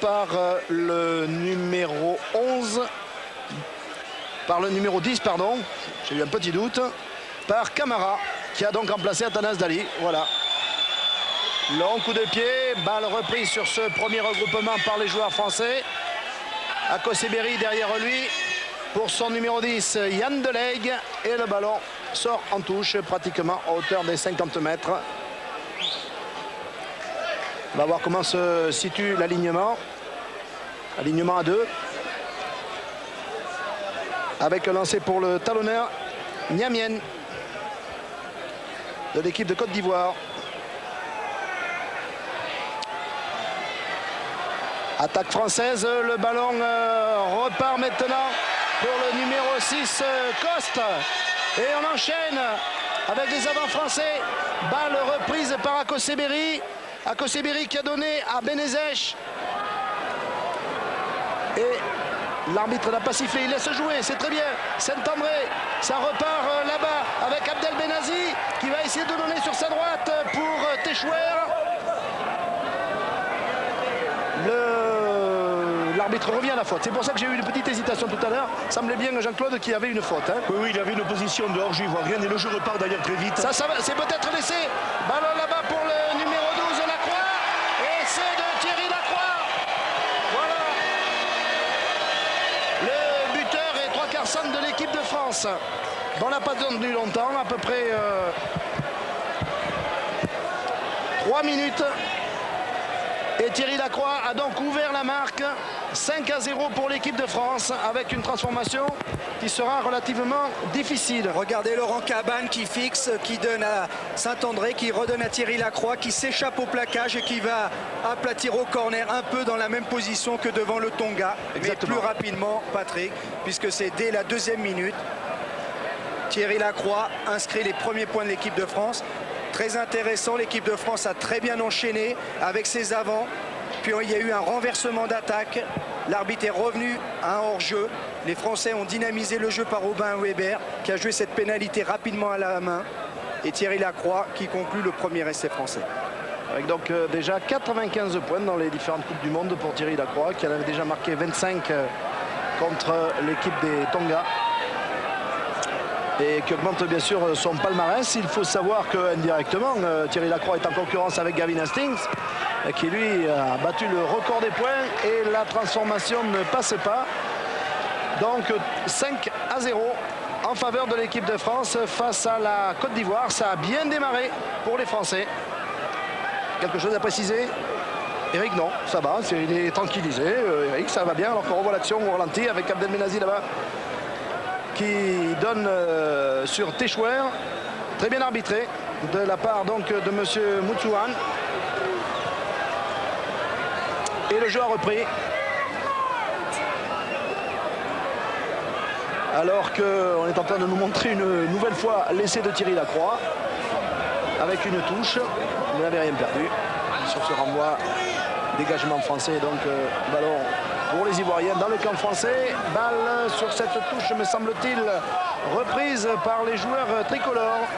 Par le numéro 11, par le numéro 10, pardon, j'ai eu un petit doute, par Camara, qui a donc remplacé Atanas Dali. Voilà. Long coup de pied, balle reprise sur ce premier regroupement par les joueurs français. Akoseberi derrière lui pour son numéro 10, Yann Delegue. Et le ballon sort en touche, pratiquement à hauteur des 50 mètres. On va voir comment se situe l'alignement. Alignement à 2. Avec un lancer pour le talonneur Niamien de l'équipe de Côte d'Ivoire. Attaque française, le ballon repart maintenant pour le numéro 6, Coste. Et on enchaîne avec les avants français. Balle reprise par Akoseberi. Akoseberi qui a donné à Benezech. Et l'arbitre n'a pas sifflé, il laisse jouer, c'est très bien. Saint-André, ça repart là-bas avec Abdel Benazi qui va essayer de donner sur sa droite pour Techouer. L'arbitre revient à la faute. C'est pour ça que j'ai eu une petite hésitation tout à l'heure. Semblait bien Jean-Claude qu'il y avait une faute. Hein. Oui, il y avait une position de hors-jeu ivoirien et le jeu repart d'ailleurs très vite. Ça c'est peut-être laissé. Ballon là-bas pour le numéro 12, Lacroix. Et c'est de Thierry Lacroix. Voilà. Le buteur et 3/4 centre de l'équipe de France. Bon, on n'a pas tenu longtemps, à peu près 3 minutes. Et Thierry Lacroix a donc ouvert la marque. 5-0 pour l'équipe de France avec une transformation qui sera relativement difficile. Regardez Laurent Cabane qui fixe, qui donne à Saint-André, qui redonne à Thierry Lacroix, qui s'échappe au plaquage et qui va aplatir au corner un peu dans la même position que devant le Tonga. Exactement. Mais plus rapidement, Patrick, puisque c'est dès la 2e minute. Thierry Lacroix inscrit les premiers points de l'équipe de France. Très intéressant, l'équipe de France a très bien enchaîné avec ses avants. Puis il y a eu un renversement d'attaque. L'arbitre est revenu à un hors-jeu. Les Français ont dynamisé le jeu par Aubin Weber qui a joué cette pénalité rapidement à la main. Et Thierry Lacroix qui conclut le premier essai français. Avec donc déjà 95 points dans les différentes Coupes du Monde pour Thierry Lacroix qui en avait déjà marqué 25 contre l'équipe des Tonga. Et qui augmente bien sûr son palmarès. Il faut savoir qu'indirectement, Thierry Lacroix est en concurrence avec Gavin Hastings, qui lui a battu le record des points et la transformation ne passe pas. Donc 5-0 en faveur de l'équipe de France face à la Côte d'Ivoire. Ça a bien démarré pour les Français. Quelque chose à préciser? Eric, non, ça va, il est tranquillisé. Eric, ça va bien, alors qu'on revoit l'action au ralenti avec Abdel Benazi là-bas qui donne sur Techouer. Très bien arbitré de la part donc de monsieur Moutouane. Et le jeu a repris. Alors qu'on est en train de nous montrer une nouvelle fois l'essai de Thierry Lacroix. Avec une touche. Il n'avait rien perdu. Sur ce renvoi, dégagement français. Donc ballon pour les Ivoiriens dans le camp français. Balle sur cette touche, me semble-t-il, reprise par les joueurs tricolores.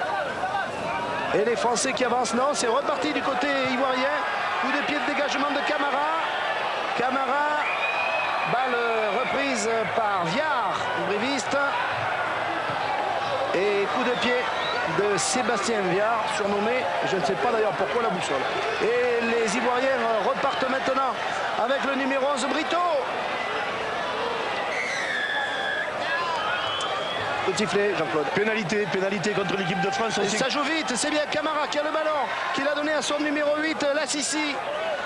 Et les Français qui avancent. Non, c'est reparti du côté ivoirien. Coup de pied de dégagement de Camara. Camara, balle reprise par Viard, bréviste. Et coup de pied de Sébastien Viard, surnommé, je ne sais pas d'ailleurs pourquoi, la boussole. Et les Ivoiriens repartent maintenant avec le numéro 11, Brito. Petit sifflet, Jean-Claude. Pénalité contre l'équipe de France. Et ça joue vite, c'est bien Camara qui a le ballon, qui l'a donné à son numéro 8, Lassissi.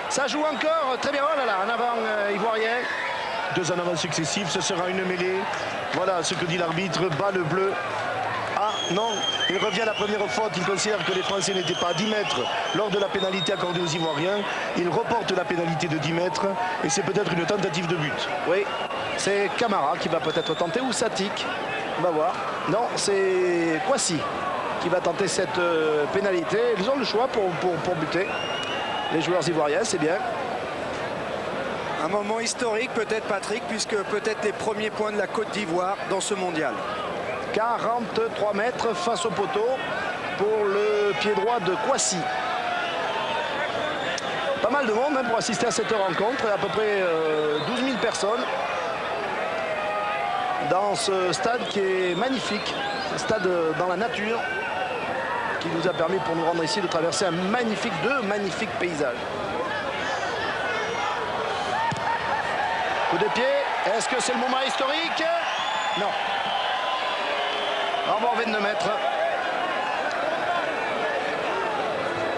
Ça joue encore, très bien, oh là là, en avant ivoirien. 2 en avant successifs, ce sera une mêlée. Voilà ce que dit l'arbitre, bas le bleu. Ah non, il revient à la première faute, il considère que les Français n'étaient pas à 10 mètres lors de la pénalité accordée aux Ivoiriens. Il reporte la pénalité de 10 mètres et c'est peut-être une tentative de but. Oui, c'est Camara qui va peut-être tenter ou Satik, on va voir. Non, c'est Kouassi qui va tenter cette pénalité. Ils ont le choix pour buter. Les joueurs ivoiriens, c'est bien. Un moment historique peut-être, Patrick, puisque peut-être les premiers points de la Côte d'Ivoire dans ce mondial. 43 mètres face au poteau pour le pied droit de Kouassi. Pas mal de monde hein, pour assister à cette rencontre, à peu près 12 000 personnes dans ce stade qui est magnifique, un stade dans la nature qui nous a permis pour nous rendre ici de traverser deux magnifiques paysages. Coup de pied, est-ce que c'est le moment historique? Non. Renvoi en 22 mètres.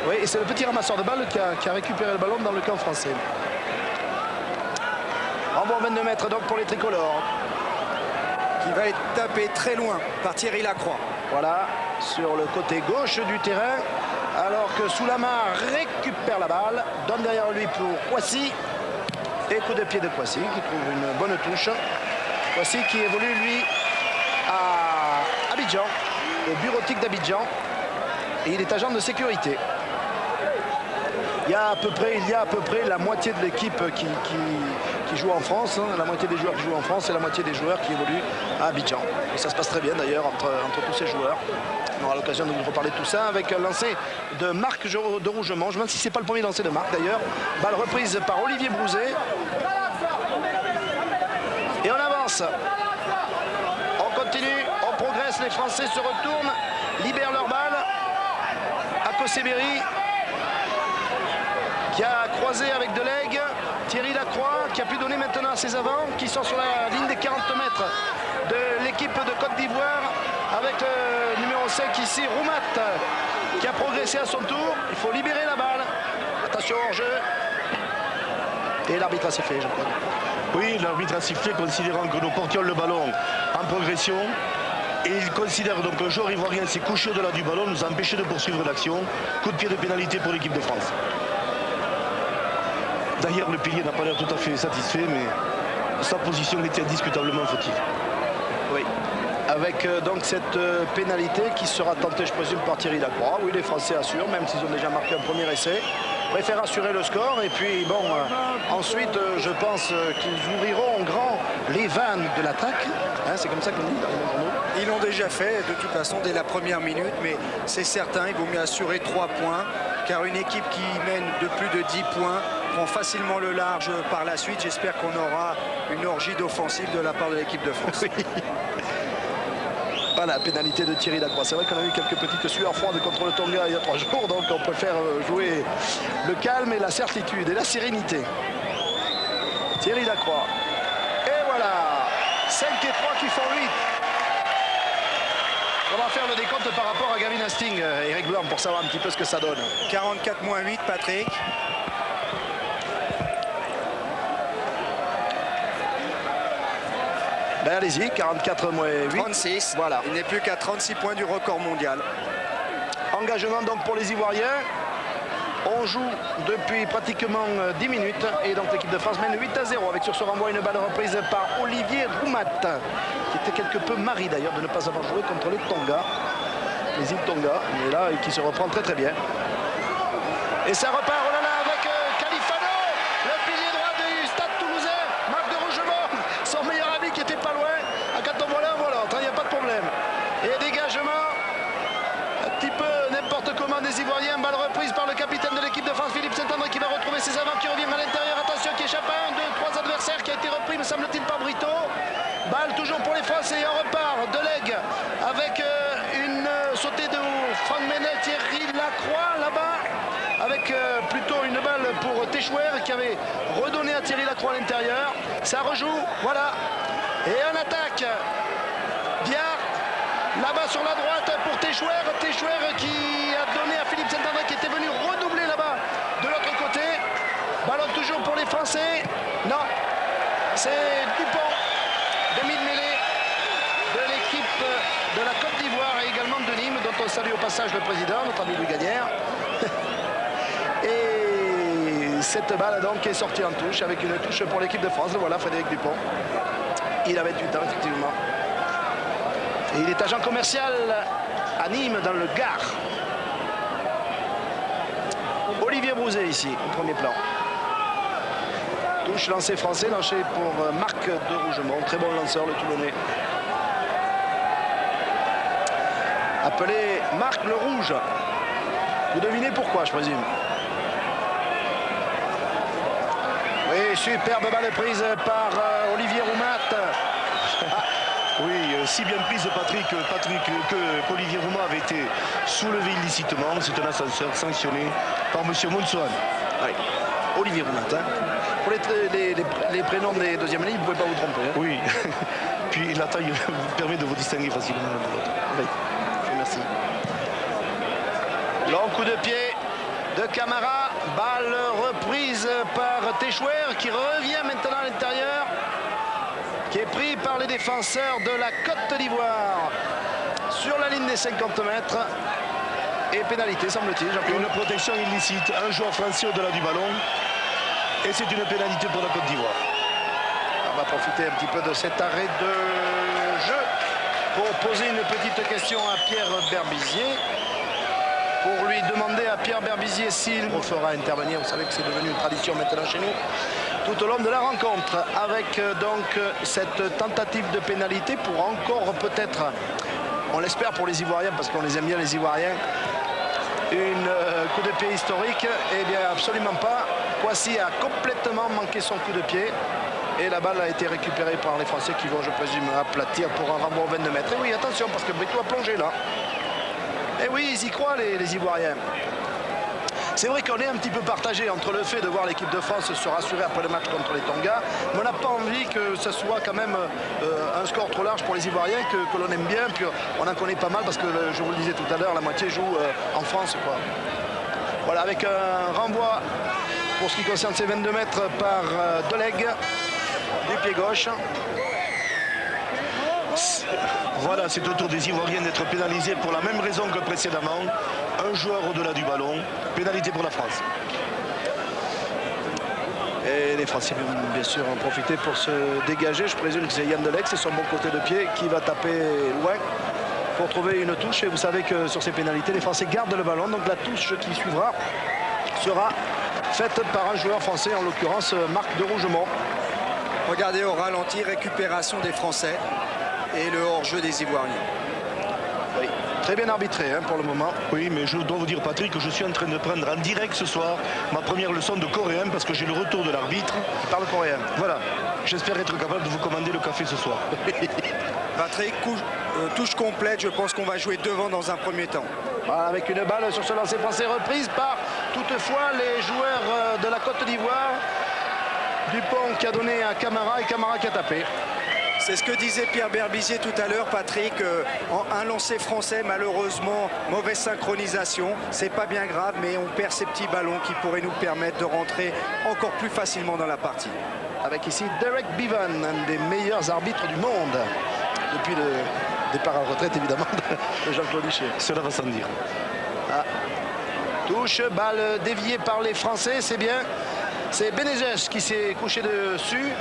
Oui, et c'est le petit ramasseur de balles qui a récupéré le ballon dans le camp français. Renvoi en 22 mètres donc pour les tricolores. Qui va être tapé très loin par Thierry Lacroix. Voilà, sur le côté gauche du terrain. Alors que Soulama récupère la balle, donne derrière lui pour Kouassi. Et coup de pied de Kouassi qui trouve une bonne touche. Kouassi qui évolue lui à Abidjan, au bureautique d'Abidjan. Et il est agent de sécurité. Il y a à peu près la moitié de l'équipe qui joue en France, hein, la moitié des joueurs qui jouent en France et la moitié des joueurs qui évoluent à Abidjan. Et ça se passe très bien d'ailleurs entre tous ces joueurs. On aura l'occasion de vous reparler de tout ça avec un lancer de Marc de Rougemont. Je me demande si c'est pas le premier lancer de Marc d'ailleurs. Balle reprise par Olivier Brouzet. Et on avance. On continue, on progresse, les Français se retournent, libèrent leur balle. Akoseberi qui a croisé avec Delegue. Thierry Lacroix qui a pu donner maintenant à ses avants qui sont sur la ligne des 40 mètres de l'équipe de Côte d'Ivoire avec le numéro 5 ici, Roumat, qui a progressé à son tour. Il faut libérer la balle. Attention hors jeu. Et l'arbitre a sifflé, je crois. Oui, l'arbitre a sifflé considérant que nous portions le ballon en progression. Et il considère donc que le joueur ivoirien s'est couché au-delà du ballon, nous a empêché de poursuivre l'action. Coup de pied de pénalité pour l'équipe de France. D'ailleurs, le pilier n'a pas l'air tout à fait satisfait, mais sa position était indiscutablement fautive. Oui, avec donc cette pénalité qui sera tentée, je présume, par Thierry Lacroix. Oui, les Français assurent, même s'ils ont déjà marqué un premier essai. Préfèrent assurer le score. Et puis, bon, ensuite, je pense qu'ils ouvriront en grand les vannes de l'attaque. Hein, c'est comme ça qu'on dit dans les journaux. Ils l'ont déjà fait, de toute façon, dès la première minute. Mais c'est certain, il vaut mieux assurer 3 points. Car une équipe qui mène de plus de 10 points prend facilement le large par la suite. J'espère qu'on aura une orgie d'offensive de la part de l'équipe de France. Oui. Pas la pénalité de Thierry Lacroix. C'est vrai qu'on a eu quelques petites sueurs froides contre le Tonga il y a 3 jours. Donc on préfère jouer le calme et la certitude et la sérénité. Thierry Lacroix. Et voilà. 5 et 3 qui font 8. On va faire le décompte par rapport à Gavin Hastings, Eric Blanc, pour savoir un petit peu ce que ça donne. 44 moins 8, Patrick. Ben allez-y, 44 moins 8. 36. Voilà. Il n'est plus qu'à 36 points du record mondial. Engagement donc pour les Ivoiriens. On joue depuis pratiquement 10 minutes et donc l'équipe de France mène 8-0 avec sur ce renvoi une balle reprise par Olivier Roumat qui était quelque peu marri d'ailleurs de ne pas avoir joué contre les Tonga, les îles Tonga, mais là qui se reprend très très bien. Et ça repart, oh là là, avec Califano, le pilier droit du Stade Toulousain, Marc de Rougemont, son meilleur ami qui était pas loin. Quand on voit l'un, voilà, il n'y a pas de problème. Et dégagement. Un petit peu n'importe comment des Ivoiriens, balle reprise par le capitaine de l'équipe de France, Philippe Saint-André, qui va retrouver ses avants, qui reviennent à l'intérieur, attention, qui échappe à 1, 2, 3 adversaires, qui a été repris, me semble-t-il, par Brito. Balle toujours pour les Français, et on repart, Delegue, avec une sautée de Franck Menel, Thierry Lacroix, là-bas, avec plutôt une balle pour Téchouer, qui avait redonné à Thierry Lacroix à l'intérieur. Ça rejoue, voilà, et on attaque, bien. Là-bas sur la droite pour Téchouer qui a donné à Philippe Saint-André qui était venu redoubler là-bas de l'autre côté. Ballon toujours pour les Français. Non, c'est Dupont, demi-mêlée de l'équipe de la Côte d'Ivoire et également de Nîmes, dont on salue au passage le président, notre ami Louis Gagnère. Et cette balle donc est sortie en touche avec une touche pour l'équipe de France. Voilà Frédéric Dupont. Il a 28 ans effectivement. Et il est agent commercial à Nîmes dans le Gard. Olivier Brouzet ici au premier plan. Touche lancé français, lancé pour Marc de Rougemont. Très bon lanceur le Toulonnais. Appelé Marc le Rouge. Vous devinez pourquoi, je présume. Et superbe balle prise par Olivier Roumat. Oui, si bien prise Patrick qu'Olivier Roumat avait été soulevé illicitement. C'est un ascenseur sanctionné par M. Mounsohan. Oui. Olivier Roumat. Hein. Pour les prénoms des deuxièmes lignes, vous ne pouvez pas vous tromper. Hein. Oui. Puis la taille vous permet de vous distinguer facilement l'un de l'autre. Oui. Merci. Long coup de pied de Camara. Balle reprise par Téchouer qui revient maintenant à l'intérieur. Qui est pris par les défenseurs de la Côte d'Ivoire sur la ligne des 50 mètres. Et pénalité, semble-t-il. Une protection illicite, un joueur français au-delà du ballon. Et c'est une pénalité pour la Côte d'Ivoire. On va profiter un petit peu de cet arrêt de jeu pour poser une petite question à Pierre Berbizier. Pour lui demander à Pierre Berbizier s'il fera intervenir. Vous savez que c'est devenu une tradition maintenant chez nous. Tout au long de la rencontre, avec donc cette tentative de pénalité pour encore peut-être, on l'espère pour les Ivoiriens, parce qu'on les aime bien les Ivoiriens, une coup de pied historique. Eh bien absolument pas. Kouassi a complètement manqué son coup de pied. Et la balle a été récupérée par les Français qui vont, je présume, aplatir pour un renvoi au 22 mètres. Et oui, attention, parce que Brito a plongé là. Et oui, ils y croient les Ivoiriens. C'est vrai qu'on est un petit peu partagé entre le fait de voir l'équipe de France se rassurer après le match contre les Tonga, mais on n'a pas envie que ce soit quand même un score trop large pour les Ivoiriens, que l'on aime bien, puis on en connaît pas mal parce que, je vous le disais tout à l'heure, la moitié joue en France, quoi. Voilà, avec un renvoi pour ce qui concerne ces 22 mètres par Doleg du pied gauche. Voilà, c'est au tour des Ivoiriens d'être pénalisés pour la même raison que précédemment. Un joueur au-delà du ballon, pénalité pour la France. Et les Français vont bien sûr en profiter pour se dégager. Je présume que c'est Yann Doleg, c'est son bon côté de pied qui va taper loin pour trouver une touche. Et vous savez que sur ces pénalités, les Français gardent le ballon. Donc la touche qui suivra sera faite par un joueur français, en l'occurrence Marc de Rougemont. Regardez au ralenti, récupération des Français et le hors-jeu des Ivoiriens. Oui, très bien arbitré hein, pour le moment. Oui, mais je dois vous dire, Patrick, que je suis en train de prendre en direct ce soir ma première leçon de coréen parce que j'ai le retour de l'arbitre. Il parle coréen. Voilà, j'espère être capable de vous commander le café ce soir. Patrick, touche complète, je pense qu'on va jouer devant dans un premier temps. Voilà, avec une balle sur ce lancer français reprise par toutefois les joueurs de la Côte d'Ivoire. Dupont qui a donné à Camara et Camara qui a tapé. C'est ce que disait Pierre Berbizier tout à l'heure, Patrick. Un lancer français, malheureusement, mauvaise synchronisation. C'est pas bien grave, mais on perd ces petits ballons qui pourraient nous permettre de rentrer encore plus facilement dans la partie. Avec ici Derek Bevan, un des meilleurs arbitres du monde. Depuis le départ à la retraite, évidemment, de Jean-Claude Lichet. Cela va sans dire. Ah. Touche, balle déviée par les Français, c'est bien. C'est Benezes qui s'est couché dessus.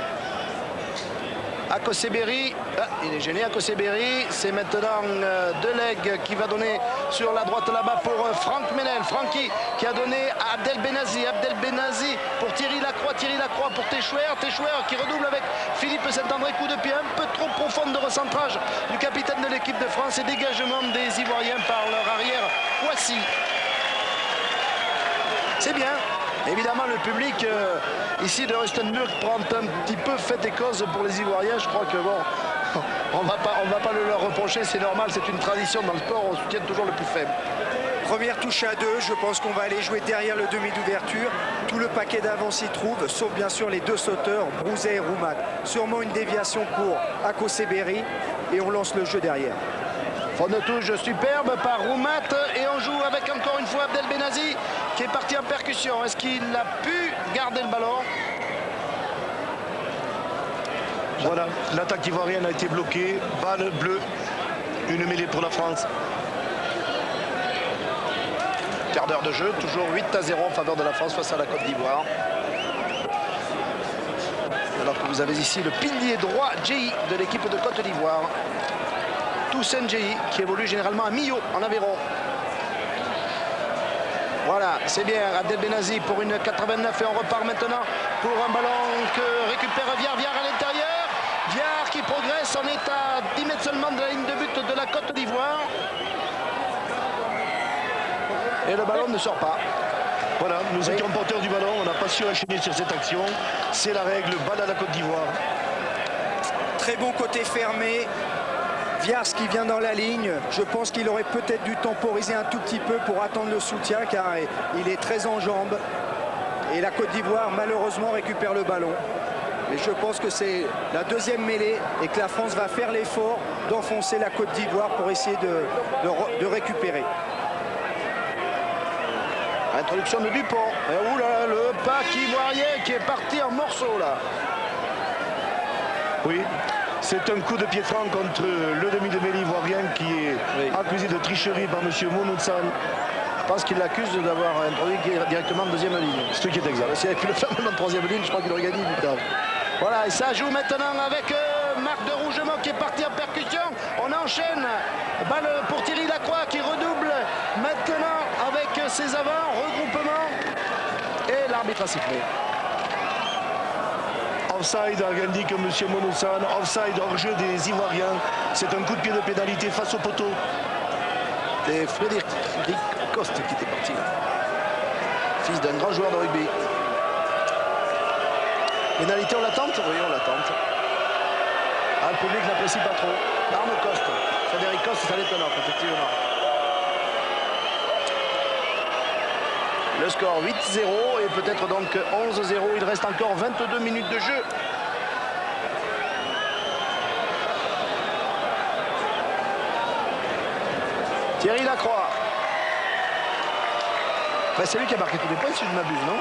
Akoseberi, il est gêné Akoseberi, c'est maintenant Doleg qui va donner sur la droite là-bas pour Franck Menel, Francky qui a donné à Abdel Benazi pour Thierry Lacroix pour Téchouer qui redouble avec Philippe Saint-André, coup de pied un peu trop profond de recentrage du capitaine de l'équipe de France et dégagement des Ivoiriens par leur arrière Kouassi. C'est bien. Évidemment, le public ici de Rustenburg prend un petit peu fait et cause pour les Ivoiriens. Je crois que bon, on va pas le leur reprocher, c'est normal, c'est une tradition dans le sport, on soutient toujours le plus faible. Première touche à deux, je pense qu'on va aller jouer derrière le demi d'ouverture. Tout le paquet d'avant s'y trouve, sauf bien sûr les deux sauteurs, Brouzet et Roumat. Sûrement une déviation pour Akoseberi et on lance le jeu derrière. Fond de touche superbe par Roumat et on joue avec encore une fois Abdel Benazi qui est parti en percussion. Est-ce qu'il a pu garder le ballon? Voilà, l'attaque ivoirienne a été bloquée. Balle bleue, une mêlée pour la France. Quart d'heure de jeu, toujours 8-0 en faveur de la France face à la Côte d'Ivoire. Alors que vous avez ici le pilier droit Djei de l'équipe de Côte d'Ivoire. Toussaint Djei qui évolue généralement à Millau en Aveyron. Voilà, c'est bien Abdel Benazi pour une 89 et on repart maintenant pour un ballon que récupère Viard à l'intérieur. Viard qui progresse, on est à 10 mètres seulement de la ligne de but de la Côte d'Ivoire. Et le ballon ne sort pas. Voilà, nous étions porteurs du ballon, on n'a pas su enchaîner sur cette action. C'est la règle, balle à la Côte d'Ivoire. Très bon côté fermé. Viars qui vient dans la ligne. Je pense qu'il aurait peut-être dû temporiser un tout petit peu pour attendre le soutien car il est très en jambes. Et la Côte d'Ivoire malheureusement récupère le ballon. Mais je pense que c'est la deuxième mêlée et que la France va faire l'effort d'enfoncer la Côte d'Ivoire pour essayer de récupérer. Introduction de Dupont. Et oula, le pack ivoirien qui est parti en morceaux là. Oui, c'est un coup de pied franc contre le demi de mêlée ivoirien qui est accusé de tricherie par M. Monoutsan. Je pense qu'il l'accuse d'avoir introduit directement en deuxième ligne. Ce qui est exact. S'il avait pu le faire maintenant en troisième ligne, je crois qu'il aurait gagné. Voilà, et ça joue maintenant avec Marc de Rougemont qui est parti en percussion. On enchaîne. Balle pour Thierry Lacroix qui redouble maintenant avec ses avants, regroupement. Et l'arbitre a sifflé. Offside, indique M. Monoutsan. Offside hors jeu des Ivoiriens. C'est un coup de pied de pénalité face au poteau. C'est Frédéric Coste qui était parti là. Fils d'un grand joueur de rugby. Pénalité, on l'attente? Oui, on l'attente. Ah, le public n'apprécie pas trop. Arme Coste. Frédéric Coste, ça l'étonne, effectivement. Le score 8-0 et peut-être donc 11-0. Il reste encore 22 minutes de jeu. Thierry Lacroix. Ben, c'est lui qui a marqué tous les points si je ne m'abuse, non?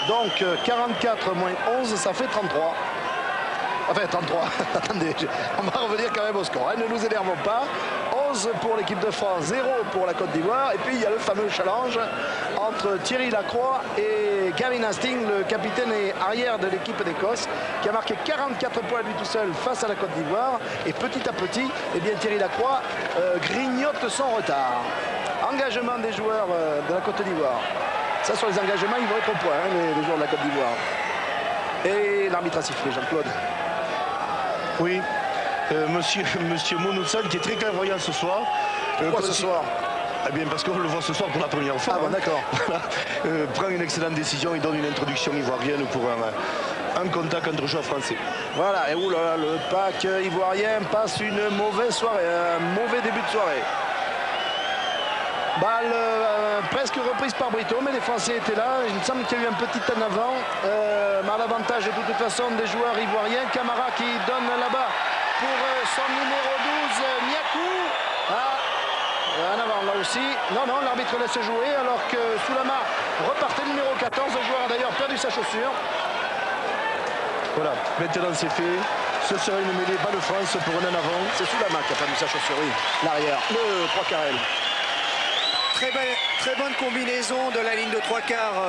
Donc 44 moins 11, ça fait 33. Enfin 33, attendez, on va revenir quand même au score, hein. Ne nous énervons pas. 11 pour l'équipe de France, 0 pour la Côte d'Ivoire. Et puis il y a le fameux challenge entre Thierry Lacroix et Gavin Hastings, le capitaine et arrière de l'équipe d'Écosse, qui a marqué 44 points lui tout seul face à la Côte d'Ivoire. Et petit à petit, eh bien, Thierry Lacroix grignote son retard. Engagement des joueurs de la Côte d'Ivoire. Ça, sur les engagements, ils vont être au point, hein, les joueurs de la Côte d'Ivoire. Et l'arbitre a sifflé, Jean-Claude. Oui, monsieur Monoutsan qui est très clairvoyant ce soir. Pourquoi ce soir? Eh bien parce qu'on le voit ce soir pour la première fois. Ah bon, d'accord. Voilà. Prend une excellente décision, il donne une introduction ivoirienne pour un contact entre joueurs français. Voilà, et oulala, le pack ivoirien passe une mauvaise soirée, un mauvais début de soirée. Balle presque reprise par Brito, mais les Français étaient là. Il me semble qu'il y a eu un petit en avant. Mais à l'avantage de toute façon des joueurs ivoiriens. Camara qui donne là-bas pour son numéro 12, Miakou. Ah, en avant là aussi. Non, non, l'arbitre laisse jouer alors que Soulama repartait le numéro 14. Le joueur a d'ailleurs perdu sa chaussure. Voilà, maintenant c'est fait. Ce sera une mêlée balle France pour un en avant. C'est Soulama qui a perdu sa chaussure, oui. L'arrière, le 3 carrel. Très bonne combinaison de la ligne de 3 quarts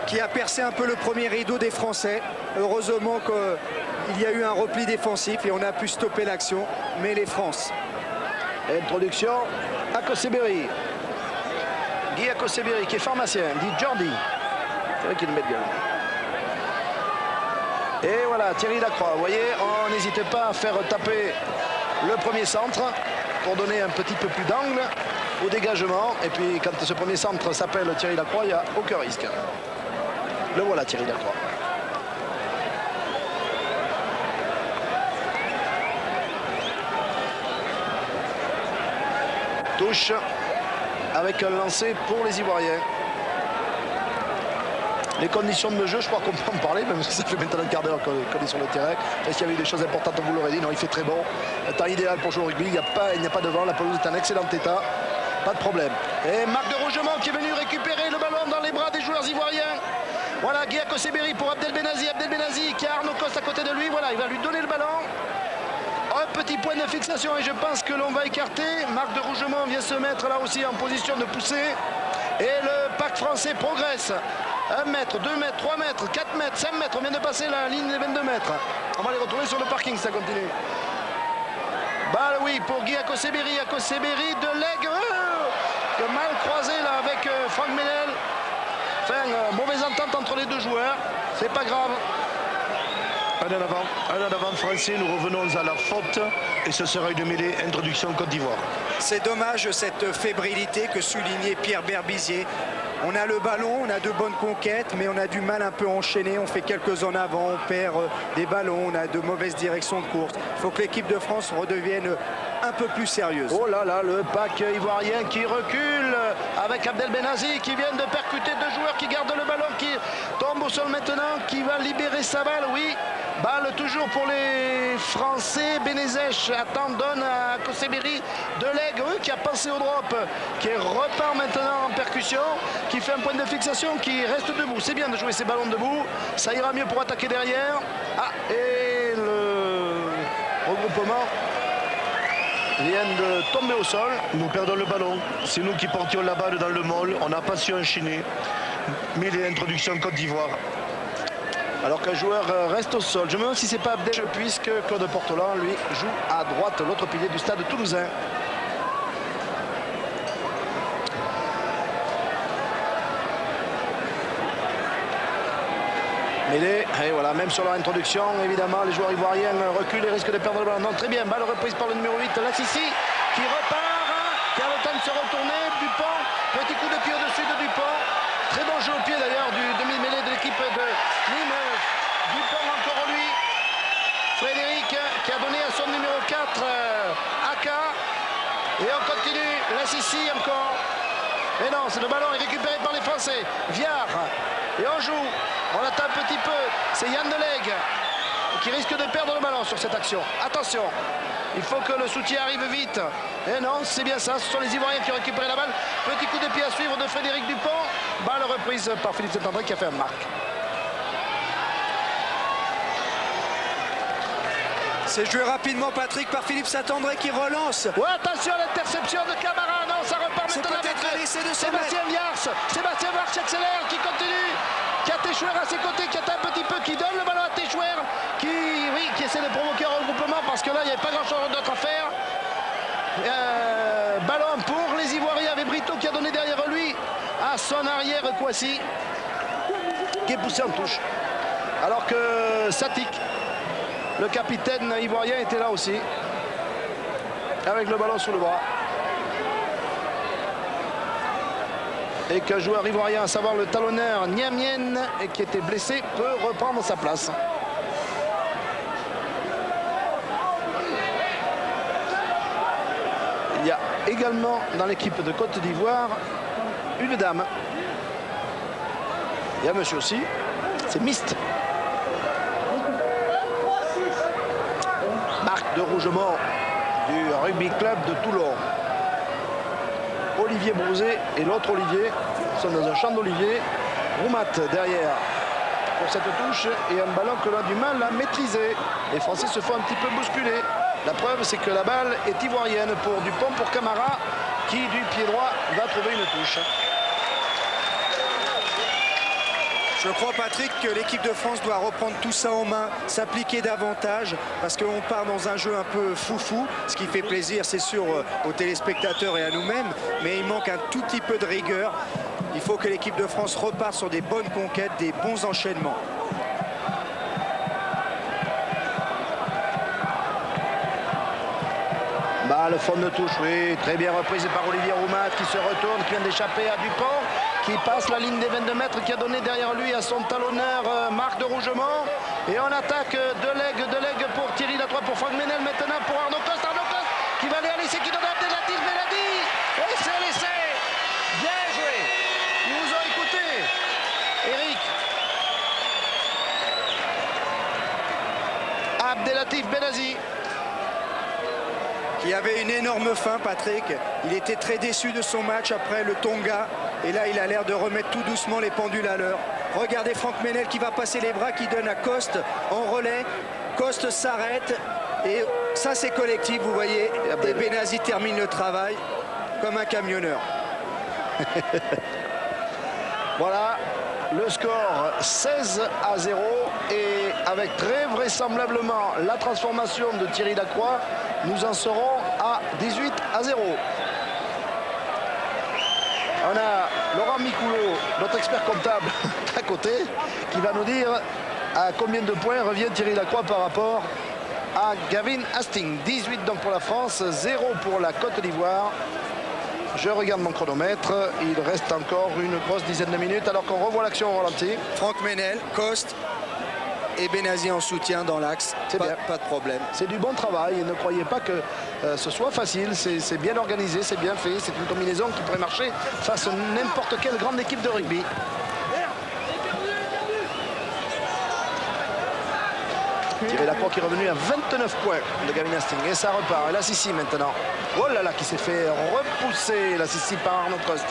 qui a percé un peu le premier rideau des Français. Heureusement qu'il y a eu un repli défensif et on a pu stopper l'action. Mais les France. Introduction à Koseberi. Guy Akoseberi qui est pharmacien, dit Jordi. C'est vrai qu'il met bien. Et voilà, Thierry Lacroix. Vous voyez, on n'hésitait pas à faire taper le premier centre pour donner un petit peu plus d'angle au dégagement. Et puis quand ce premier centre s'appelle Thierry Lacroix, il n'y a aucun risque. Le voilà, Thierry Lacroix. Touche avec un lancer pour les Ivoiriens. Les conditions de jeu, je crois qu'on peut en parler, même si ça fait maintenant un quart d'heure qu'on est sur le terrain. Est-ce qu'il y avait eu des choses importantes, on vous l'aurait dit? Non, il fait très bon. Un temps idéal pour jouer au rugby, il n'y a pas de vent, la pelouse est en excellent état. Pas de problème. Et Marc de Rougemont qui est venu récupérer le ballon dans les bras des joueurs ivoiriens. Voilà, Guy Akoseberi pour Abdel Benazi. Abdel Benazi qui a Arnaud Coste à côté de lui. Voilà, il va lui donner le ballon. Un petit point de fixation et je pense que l'on va écarter. Marc de Rougemont vient se mettre là aussi en position de pousser. Et le pack français progresse. 1 mètre, 2 mètres, 3 mètres, 4 mètres, 5 mètres. On vient de passer la ligne des 22 mètres. On va les retrouver sur le parking, ça continue. Balle, oui, pour Guy Akoseberi. Akoseberi de l'aigle. Mal croisé là avec Franck Ménel. Enfin, mauvaise entente entre les deux joueurs. C'est pas grave. un en avant français, nous revenons à la faute et ce sera une mêlée introduction Côte d'Ivoire. C'est dommage cette fébrilité que soulignait Pierre Berbizier. On a le ballon, on a de bonnes conquêtes, mais on a du mal un peu à enchaîner. On fait quelques en avant, on perd des ballons, on a de mauvaises directions de course. Il faut que l'équipe de France redevienne un peu plus sérieuse. Oh là là, le pack ivoirien qui recule avec Abdel Benazi qui vient de percuter deux joueurs qui gardent le ballon, qui tombe au sol maintenant, qui va libérer sa balle, oui. Balle toujours pour les Français. Benezech attend, donne à Koseberi de leg, qui a passé au drop, qui repart maintenant en percussion, qui fait un point de fixation, qui reste debout. C'est bien de jouer ces ballons debout, ça ira mieux pour attaquer derrière. Ah, et le regroupement vient de tomber au sol. Nous perdons le ballon, c'est nous qui portions la balle dans le môle, on n'a pas su enchaîner. Mêlée introduction Côte d'Ivoire. Alors qu'un joueur reste au sol. Je me demande si c'est pas Abdel, puisque Claude Portolan, lui, joue à droite, l'autre pilier du stade toulousain. Mêlée, et voilà, même sur leur introduction, évidemment, les joueurs ivoiriens reculent et risquent de perdre le ballon. Non, très bien, balle reprise par le numéro 8, Lassissi, qui repart, qui a le temps de se retourner. Dupont, petit coup de pied au-dessus de Dupont. Très bon jeu au pied d'ailleurs du demi-mêlée de l'équipe de Nîmes. Dupont encore lui. Frédéric qui a donné à son numéro 4 Aka. Et on continue. Lassissi encore. Mais non, c'est le ballon est récupéré par les Français. Viard. Et on joue. On attend un petit peu. C'est Yann Deleg qui risque de perdre le ballon sur cette action. Attention. Il faut que le soutien arrive vite. Et non, c'est bien ça. Ce sont les Ivoiriens qui ont récupéré la balle. Petit coup de pied à suivre de Frédéric Dupont. Balle reprise par Philippe Saint-André qui a fait un marque. C'est joué rapidement, Patrick, par Philippe Saint-André qui relance. Ouais, attention à l'interception de Camara. Non, ça repart C'est maintenant peut-être avec un essai de Sébastien Viars. Sébastien Viars qui accélère, qui continue. Qui a Téchouer à ses côtés, qui attend un petit peu, qui donne le ballon à Téchouer, qui essaie de provoquer un regroupement parce que là, il n'y avait pas grand-chose d'autre à faire. Ballon pour les Ivoiriens avec Brito qui a donné derrière lui à son arrière Kouassi qui est poussé en touche. Alors que Satik, le capitaine ivoirien, était là aussi avec le ballon sous le bras. Et qu'un joueur ivoirien, à savoir le talonneur Niamien, qui était blessé, peut reprendre sa place. Il y a également dans l'équipe de Côte d'Ivoire une dame. Il y a un monsieur aussi, c'est Mist. Marc de Rougemont du Rugby Club de Toulon. Olivier Brouzet et l'autre Olivier sont dans un champ d'olivier. Roumat derrière pour cette touche et un ballon que l'on a du mal à maîtriser. Les Français se font un petit peu bousculer. La preuve, c'est que la balle est ivoirienne pour Dupont, pour Camara, qui du pied droit va trouver une touche. Je crois, Patrick, que l'équipe de France doit reprendre tout ça en main, s'appliquer davantage, parce qu'on part dans un jeu un peu foufou, ce qui fait plaisir, c'est sûr, aux téléspectateurs et à nous-mêmes, mais il manque un tout petit peu de rigueur. Il faut que l'équipe de France reparte sur des bonnes conquêtes, des bons enchaînements. Le fond de touche, oui, très bien reprise par Olivier Roumat qui se retourne, qui vient d'échapper à Dupont, qui passe la ligne des 22 mètres, qui a donné derrière lui à son talonneur Marc de Rougemont. Et on attaque de leg pour Thierry Lacroix, pour Franck Ménel maintenant, pour Arnaud Coste qui va aller à l'essai, qui donne à Abdelatif Beladi. Et c'est l'essai. Bien joué. Ils vous ont écouté. Eric. Abdelatif Benazi. Il avait une énorme faim, Patrick. Il était très déçu de son match après le Tonga. Et là, il a l'air de remettre tout doucement les pendules à l'heure. Regardez Franck Ménel qui va passer les bras, qui donne à Coste en relais. Coste s'arrête. Et ça, c'est collectif, vous voyez. Et Benazi termine le travail comme un camionneur. Voilà, le score 16-0. Et avec très vraisemblablement la transformation de Thierry Lacroix, nous en serons à 18-0. On a Laurent Micoulot, notre expert comptable, à côté, qui va nous dire À combien de points revient Thierry Lacroix par rapport à Gavin Hastings? 18 donc pour la France, 0 pour la Côte d'Ivoire. Je regarde mon chronomètre, il reste encore une grosse dizaine de minutes alors qu'on revoit l'action au ralenti. Franck Ménel, Coste et Benazi en soutien dans l'axe. C'est bien. Pas de problème. C'est du bon travail et ne croyez pas que ce soit facile. C'est bien organisé, c'est bien fait. C'est une combinaison qui pourrait marcher face à n'importe quelle grande équipe de rugby. Thierry Lacroix qui est revenu à 29 points de Gavin Hastings. Et ça repart. Et la Sissi maintenant. Oh là là, qui s'est fait repousser la Sissi par Arnaud Coste.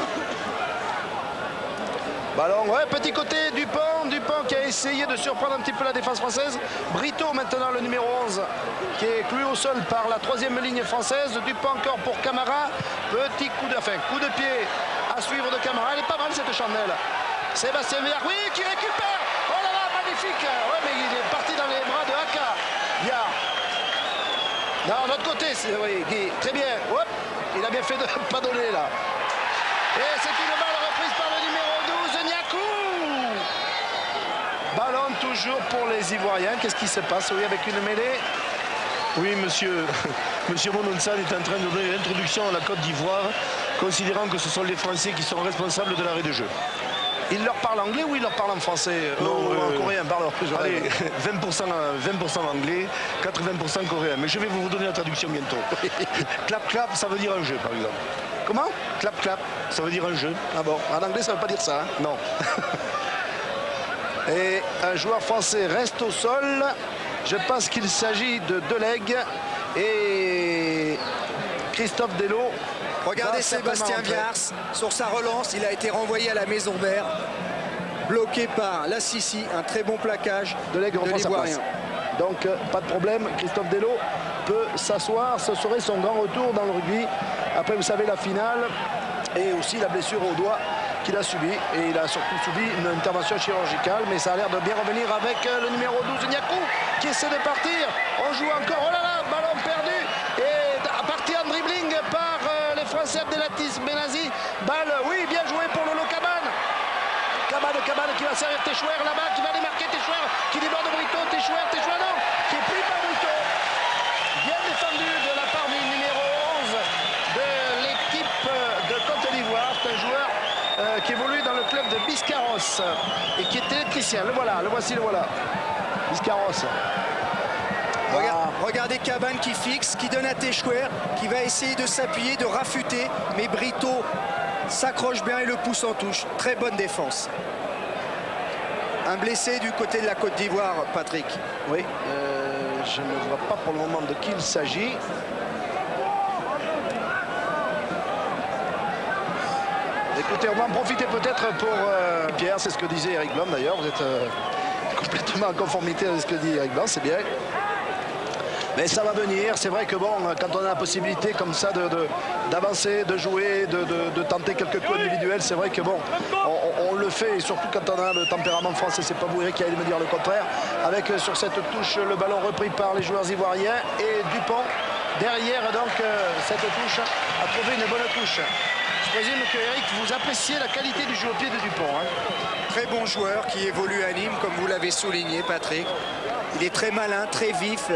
Ballon, ouais, petit côté Dupont qui a essayé de surprendre un petit peu la défense française. Brito maintenant le numéro 11 qui est cloué au sol par la troisième ligne française. Dupont encore pour Camara. Petit coup de pied à suivre de Camara. Elle est pas mal cette chandelle. Sébastien Villard, oui, qui récupère. Oh là là, magnifique. Ouais, mais il est parti dans les bras de Haka. Villard. Non, l'autre côté, oui, Guy. Très bien. Hop, il a bien fait de ne pas donner là. Et c'est une balle reprise par le numéro 12, Niakou. Ballon toujours pour les Ivoiriens. Qu'est-ce qui se passe? Oui, avec une mêlée. Oui, monsieur Mononsan est en train de donner l'introduction à la Côte d'Ivoire, considérant que ce sont les Français qui sont responsables de l'arrêt de jeu. Il leur parle anglais ou il leur parle en français? Non, en coréen, pardon. Allez, 20% anglais, 80% coréen. Mais je vais vous donner la traduction bientôt. Clap, clap, ça veut dire un jeu, par exemple. Comment? Clap, clap, ça veut dire un jeu. Ah bon, en anglais, ça ne veut pas dire ça. Hein? Non. Et un joueur français reste au sol. Je pense qu'il s'agit de Delegue et Christophe Delot. Regardez Sébastien Viars sur sa relance, il a été renvoyé à la maison mère, bloqué par la Sissi, un très bon plaquage Delegue reprend sa place. l'Ivoirien. Donc pas de problème, Christophe Delot peut s'asseoir, ce serait son grand retour dans le rugby. Après vous savez la finale et aussi la blessure au doigt qu'il a subi, et il a surtout subi une intervention chirurgicale, mais ça a l'air de bien revenir avec le numéro 12 Niakou qui essaie de partir. On joue encore, oh là là, ballon perdu et parti en dribbling par les Français Abdelatis Benazi. Balle, oui, bien joué pour Lolo Cabane. Cabane qui va servir Téchouer là-bas, qui va démarquer Téchouer, qui déborde Brito, Téchouer non, qui est pris par Brito. Bien défendu de la part du numéro 11 de l'équipe de Côte d'Ivoire. C'est un joueur qui évolue dans le club de Biscarrosse et qui est électricien. Le voilà, le voici, le voilà. Biscarrosse. Regardez Cabane qui fixe, qui donne à Téchouer, qui va essayer de s'appuyer, de rafuter, mais Brito s'accroche bien et le pousse en touche. Très bonne défense. Un blessé du côté de la Côte d'Ivoire, Patrick. Oui, je ne vois pas pour le moment de qui il s'agit. Écoutez, on va en profiter peut-être pour Pierre, c'est ce que disait Eric Blanc d'ailleurs. Vous êtes complètement en conformité avec ce que dit Eric Blanc, c'est bien. Mais ça va venir, c'est vrai que bon, quand on a la possibilité comme ça d'avancer, de jouer, de tenter quelques coups individuels, c'est vrai que bon, on le fait, et surtout quand on a le tempérament français, c'est pas vous Eric qui allez me dire le contraire, avec sur cette touche le ballon repris par les joueurs ivoiriens et Dupont derrière donc cette touche a trouvé une bonne touche. Je présume que Eric, vous appréciez la qualité du jeu au pied de Dupont. Hein. Très bon joueur qui évolue à Nîmes, comme vous l'avez souligné, Patrick. Il est très malin, très vif.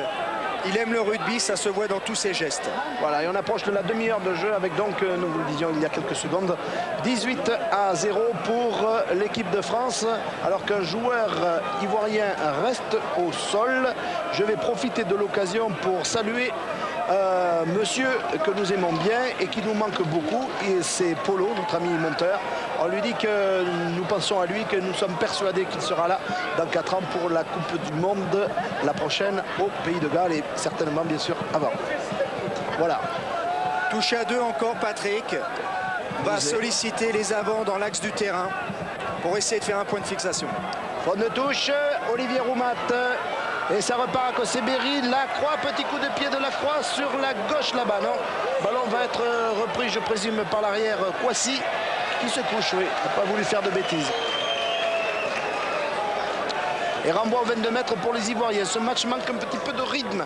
Il aime le rugby, ça se voit dans tous ses gestes. Voilà, et on approche de la demi-heure de jeu avec donc, nous vous le disions il y a quelques secondes, 18-0 pour l'équipe de France. Alors qu'un joueur ivoirien reste au sol, je vais profiter de l'occasion pour saluer monsieur que nous aimons bien et qui nous manque beaucoup, et c'est Polo, notre ami monteur. On lui dit que nous pensons à lui, que nous sommes persuadés qu'il sera là dans 4 ans pour la Coupe du Monde, la prochaine au Pays de Galles et certainement bien sûr avant. Voilà. Touche à 2 encore, Patrick. On va solliciter les avants dans l'axe du terrain pour essayer de faire un point de fixation. Bonne touche, Olivier Roumat. Et ça repart à Koseberi, Lacroix, petit coup de pied de Lacroix sur la gauche là-bas, non? Le ballon va être repris, je présume, par l'arrière Kouassi, qui se couche, oui, n'a pas voulu faire de bêtises. Et renvoi aux 22 mètres pour les Ivoiriens. Ce match manque un petit peu de rythme.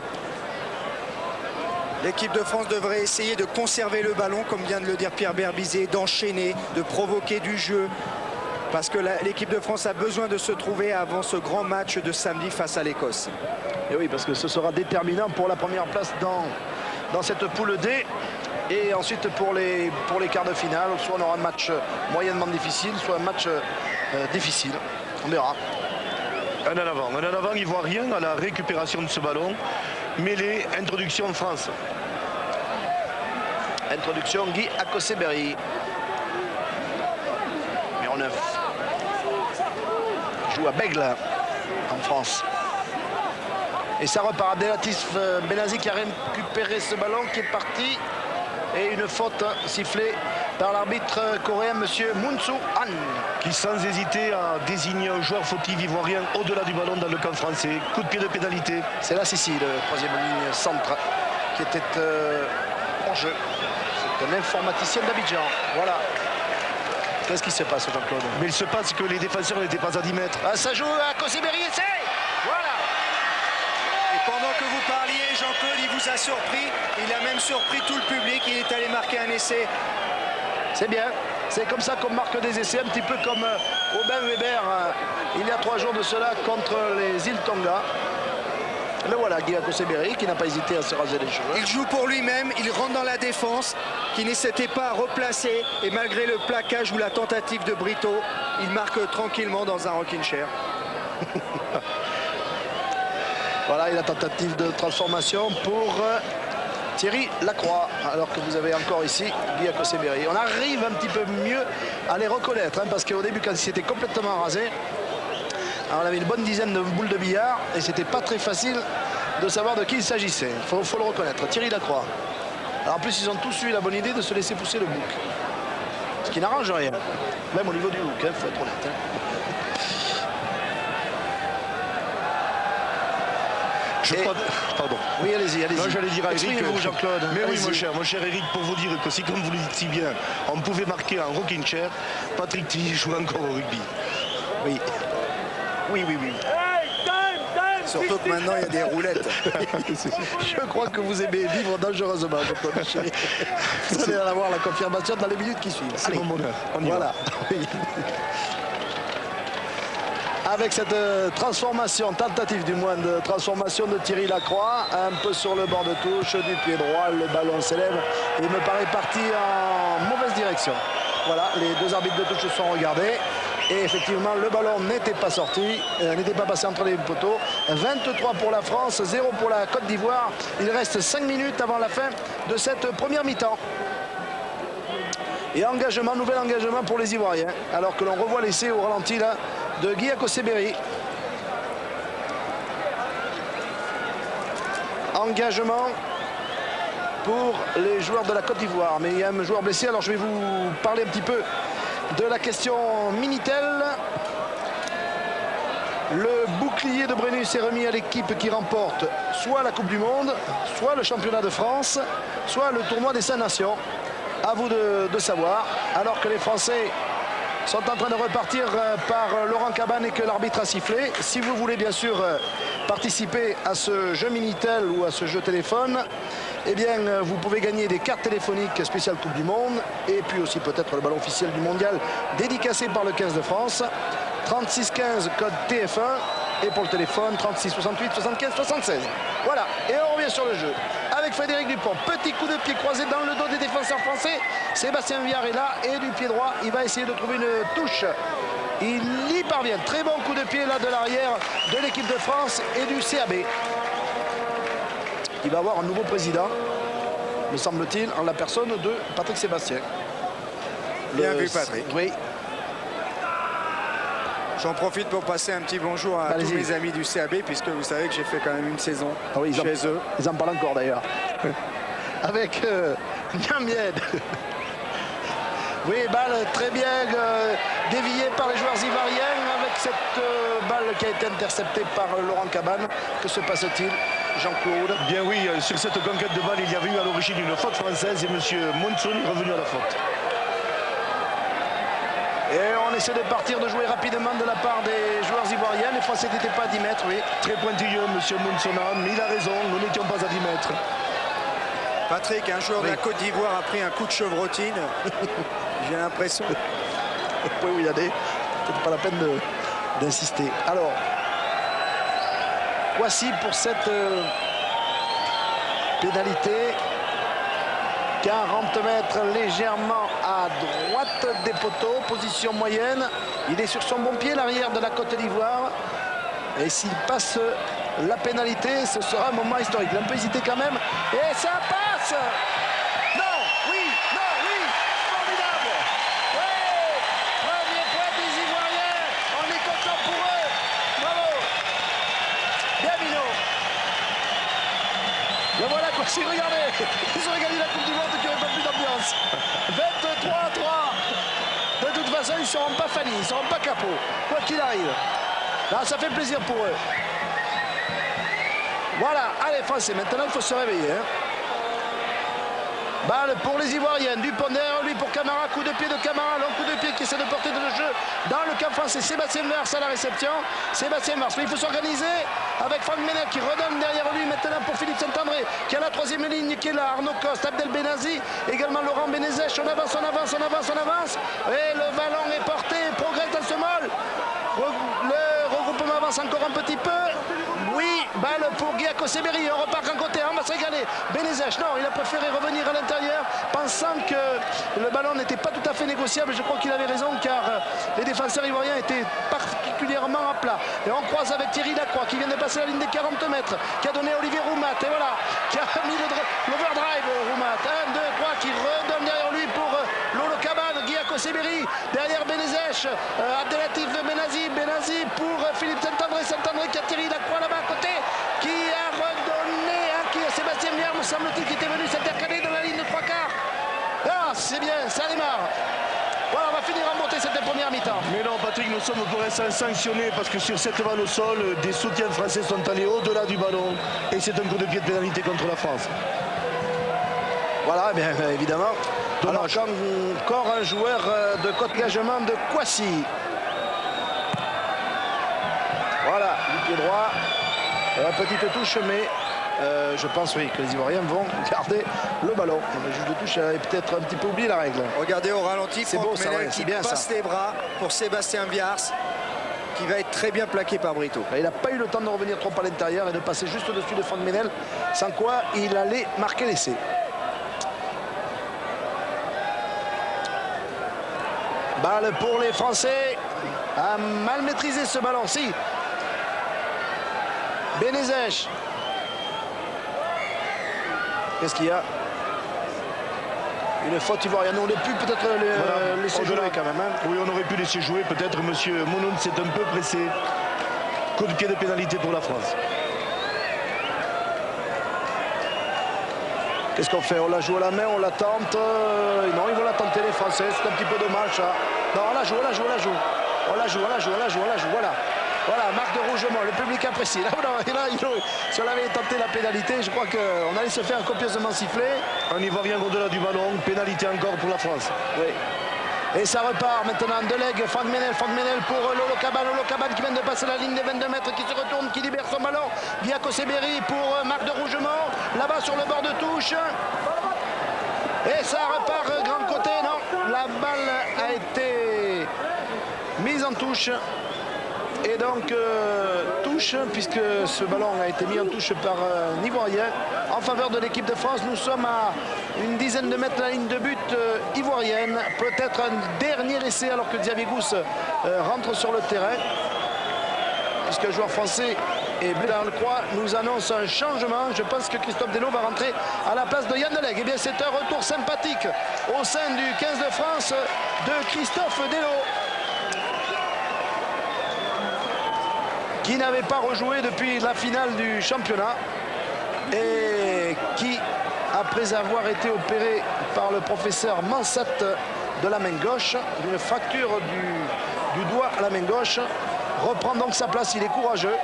L'équipe de France devrait essayer de conserver le ballon, comme vient de le dire Pierre Berbisé, d'enchaîner, de provoquer du jeu, Parce que l'équipe de France a besoin de se trouver avant ce grand match de samedi face à l'Écosse. Et oui, parce que ce sera déterminant pour la première place dans cette poule D. Et ensuite pour les quarts de finale, soit on aura un match moyennement difficile, soit un match difficile. On verra. Un en avant ivoirien à la récupération de ce ballon. Mêlée, introduction France. Introduction Guy Akoseberi. Numéro 9. Joue à Bègle en France. Et ça repart. Abdelatif Benazi qui a récupéré ce ballon, qui est parti. Et une faute sifflée par l'arbitre coréen, monsieur Munsu Han. Qui sans hésiter a désigné un joueur fautif ivoirien au-delà du ballon dans le camp français. Coup de pied de pénalité. C'est là Sissi, le troisième ligne centre, qui était en jeu. C'est un informaticien d'Abidjan. Voilà. Qu'est-ce qui se passe, Jean-Claude? Mais il se passe que les défenseurs n'étaient pas à 10 mètres. Ah, ça joue à Koseberi et c'est... Voilà. Et pendant que vous parliez, Jean-Claude, il vous a surpris. Il a même surpris tout le public. Il est allé marquer un essai. C'est bien. C'est comme ça qu'on marque des essais, un petit peu comme Aubin Weber il y a 3 jours de cela contre les îles Tonga. Le voilà, Guy Akoseberi qui n'a pas hésité à se raser les cheveux. Il joue pour lui-même, il rentre dans la défense, qui n'hésitait pas à replacer. Et malgré le plaquage ou la tentative de Brito, il marque tranquillement dans un rocking chair. Voilà, et la tentative de transformation pour Thierry Lacroix, alors que vous avez encore ici Guy Akoseberi. On arrive un petit peu mieux à les reconnaître, hein, parce qu'au début, quand il s'était complètement rasé, on avait une bonne dizaine de boules de billard et c'était pas très facile de savoir de qui il s'agissait. Il faut le reconnaître, Thierry Lacroix. Alors en plus, ils ont tous eu la bonne idée de se laisser pousser le bouc, ce qui n'arrange rien, même au niveau du bouc, il faut être honnête. Pardon. Oui, allez-y, allez-y. Non, j'allais dire à Eric. Vous, Jean-Claude. Mais oui, mon cher Eric, pour vous dire que si, comme vous le dites si bien, on pouvait marquer un rocking chair, Patrick Tilly joue encore au rugby. Oui. Oui. Surtout que maintenant, il y a des roulettes. Je crois que vous aimez vivre dangereusement, Jean-Claude Chéry. Vous allez en avoir la confirmation dans les minutes qui suivent. C'est mon bonheur. On y voilà. Avec cette transformation, tentative du moins de transformation de Thierry Lacroix, un peu sur le bord de touche du pied droit, le ballon s'élève et il me paraît parti en mauvaise direction. Voilà, les deux arbitres de touche se sont regardés et effectivement le ballon n'était pas sorti, n'était pas passé entre les poteaux. 23 pour la France, 0 pour la Côte d'Ivoire. Il reste 5 minutes avant la fin de cette première mi-temps. Et engagement, nouvel engagement pour les Ivoiriens, alors que l'on revoit l'essai au ralenti là de Guy Akoseberi. Engagement pour les joueurs de la Côte d'Ivoire. Mais il y a un joueur blessé, alors je vais vous parler un petit peu de la question Minitel. Le bouclier de Brennus est remis à l'équipe qui remporte soit la Coupe du Monde, soit le championnat de France, soit le tournoi des 5 nations. À vous de savoir, alors que les Français sont en train de repartir par Laurent Cabane et que l'arbitre a sifflé. Si vous voulez bien sûr participer à ce jeu Minitel ou à ce jeu téléphone, eh bien vous pouvez gagner des cartes téléphoniques spéciales Coupe du Monde et puis aussi peut-être le ballon officiel du mondial dédicacé par le 15 de France. 3615 code TF1 et pour le téléphone 36 68 75 76. Voilà, et on revient sur le jeu avec Frédéric Dupont. Petit coup de pied croisé dans le dos des défenseurs français. Sébastien Viard est là et du pied droit, il va essayer de trouver une touche. Il y parvient. Très bon coup de pied là de l'arrière de l'équipe de France et du CAB. Il va avoir un nouveau président, me semble-t-il, en la personne de Patrick Sébastien. Bien vu, Patrick. Oui. J'en profite pour passer un petit bonjour à tous mes amis du CAB, puisque vous savez que j'ai fait quand même une saison chez eux. Ils en parlent encore d'ailleurs. Avec Niamied. Oui, balle très bien déviée par les joueurs ivoiriens avec cette balle qui a été interceptée par Laurent Cabane. Que se passe-t-il, Jean-Claude? Bien oui, sur cette conquête de balle, il y avait eu à l'origine une faute française et M. Monson est revenu à la faute. Et on essaie de partir, de jouer rapidement de la part des joueurs ivoiriens. Les Français n'étaient pas à 10 mètres, oui. Très pointilleux, M. Monsona, mais il a raison, nous n'étions pas à 10 mètres. Patrick, un joueur de la Côte d'Ivoire a pris un coup de chevrotine. J'ai l'impression. Oui, y aller. peut-être pas la peine d'insister. Alors, voici pour cette pénalité. 40 mètres légèrement à droite des poteaux, position moyenne. Il est sur son bon pied, l'arrière de la Côte d'Ivoire. Et s'il passe la pénalité, ce sera un moment historique. Il a un peu hésité quand même. Et ça passe! Non, oui, formidable! Oui, premier point des Ivoiriens. On est content pour eux. Bravo! Bien Mino. Le voilà quoi, si regardez, ils auraient gagné la Coupe du Monde et qu'il n'y aurait pas plus d'ambiance. 23-3. De toute façon, ils ne seront pas fannis, ils ne seront pas capots, quoi qu'il arrive. Là, ça fait plaisir pour eux. Voilà, allez Français, maintenant il faut se réveiller. Hein. Balle pour les Ivoiriens, Dupont derrière lui pour Camara, coup de pied de Camara, long coup de pied qui essaie de porter le jeu dans le camp français. Sébastien Vers à la réception, Sébastien Vers, mais il faut s'organiser avec Franck Menel qui redonne derrière lui maintenant pour Philippe Saint-André qui a la troisième ligne qui est là, Arnaud Coste, Abdel Benazi, également Laurent Benezech, on avance, et le ballon est porté, progresse dans ce mol. Le regroupement avance encore un petit peu. Oui, balle pour Guiaco Seberi, on repart d'un côté, on va se régaler. Benezech, non, il a préféré revenir à l'intérieur, pensant que le ballon n'était pas tout à fait négociable. Je crois qu'il avait raison, car les défenseurs ivoiriens étaient particulièrement à plat. Et on croise avec Thierry Lacroix, qui vient de passer la ligne des 40 mètres, qui a donné Olivier Roumat, et voilà, qui a mis l'overdrive, Roumat. 1, 2, 3, qui redonne derrière lui pour Lolo Cabane, Guiaco Seberi, derrière Benezech, Abdelatif Benazi pour Philippe Saint-André qui a Thierry Lacroix là-bas à côté, qui a redonné à Sébastien Viard, me semble-t-il, qui était venu s'intercaler dans la ligne de 3 quarts. Ah, c'est bien, ça démarre. Voilà, on va finir en beauté cette première mi-temps. Mais non, Patrick, nous sommes pour être sanctionnés parce que sur cette balle au sol, des soutiens français sont allés au-delà du ballon et c'est un coup de pied de pénalité contre la France. Voilà, bien évidemment. Alors, encore un joueur de côte-gagement de Kwasi. Voilà, du pied droit. Petite touche, mais je pense oui que les Ivoiriens vont garder le ballon. Le juge de touche avait peut-être un petit peu oublié la règle. Regardez au ralenti, c'est beau, ça, ouais, qui bien, passe ça. les bras pour Sébastien Viars, qui va être très bien plaqué par Brito. Il n'a pas eu le temps de revenir trop à l'intérieur et de passer juste au-dessus de Franck Menel, sans quoi il allait marquer l'essai. Balle pour les Français. A mal maîtrisé ce ballon. Si. Benezech. Qu'est-ce qu'il y a? Une faute ivoirienne. On aurait pu peut-être laisser jouer quand même. Hein. Oui, on aurait pu laisser jouer. Peut-être monsieur Monoun s'est un peu pressé. Coup de pied de pénalité pour la France. Qu'est-ce qu'on fait? On la joue à la main, on la tente. Non, ils vont la tenter les Français. C'est un petit peu dommage ça. Non, on la joue. Voilà. Voilà, marque de rougement, le public apprécie. Là, si on avait tenté la pénalité, je crois qu'on allait se faire copieusement siffler. Un Ivoirien au-delà du ballon, pénalité encore pour la France. Oui. Et ça repart maintenant de leg, Franck Menel pour Lolo Cabane qui vient de passer la ligne des 22 mètres, qui se retourne, qui libère son ballon. Guiaco Seberi pour marque de rougement, là-bas sur le bord de touche. Et ça repart grand côté, non, la balle a été mise en touche. Et donc touche, puisque ce ballon a été mis en touche par un Ivoirien en faveur de l'équipe de France. Nous sommes à une dizaine de mètres de la ligne de but ivoirienne. Peut-être un dernier essai alors que Xavier Gousse rentre sur le terrain. Puisque le joueur français et Blédard Lecroix nous annonce un changement. Je pense que Christophe Delot va rentrer à la place de Yann Delegue. Et bien c'est un retour sympathique au sein du 15 de France de Christophe Delot, qui n'avait pas rejoué depuis la finale du championnat et qui, après avoir été opéré par le professeur Mansat de la main gauche, d'une fracture du doigt à la main gauche, reprend donc sa place. Il est courageux,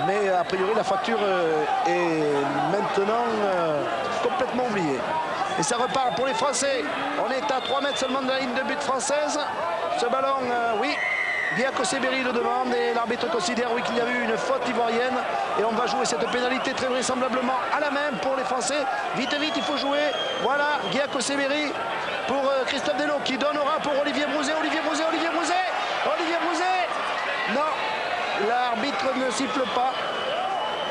mais a priori la fracture est maintenant complètement oubliée. Et ça repart pour les Français. On est à 3 mètres seulement de la ligne de but française. Ce ballon, oui, Guiaco Seberi le demande et l'arbitre considère oui qu'il y a eu une faute ivoirienne et on va jouer cette pénalité très vraisemblablement à la main pour les Français. Vite, il faut jouer. Voilà, Guiaco Seberi pour Christophe Delot qui donnera pour Olivier Brouzet. Olivier Brouzet Non, l'arbitre ne siffle pas.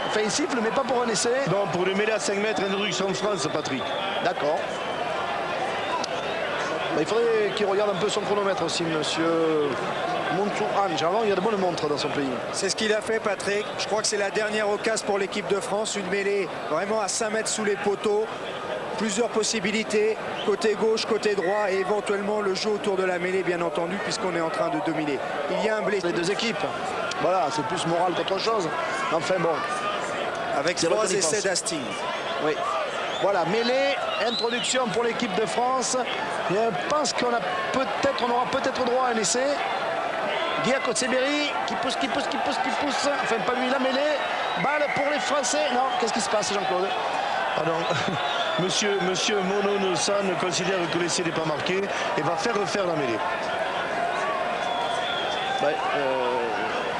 Enfin, il siffle, mais pas pour un essai. Non, pour le mêlée à 5 mètres, introduction de France, Patrick. D'accord. Il faudrait qu'il regarde un peu son chronomètre aussi, monsieur Montouran. Généralement, il y a de bonnes montres dans son pays. C'est ce qu'il a fait, Patrick. Je crois que c'est la dernière occasion pour l'équipe de France. Une mêlée vraiment à 5 mètres sous les poteaux. Plusieurs possibilités, côté gauche, côté droit et éventuellement le jeu autour de la mêlée, bien entendu, puisqu'on est en train de dominer. Il y a un blessé. Les deux équipes. Voilà, c'est plus moral qu'autre chose. Enfin bon. Avec 3 essais d'Hastings. Oui. Voilà, mêlée, introduction pour l'équipe de France. Et je pense qu'on aura peut-être droit à un essai. Guy Kotseberi qui pousse. Enfin, pas lui, la mêlée. Balle pour les Français. Non, qu'est-ce qui se passe, Jean-Claude? Ah non, monsieur Mono-San considère que l'essai n'est pas marqué et va faire refaire la mêlée. Ouais,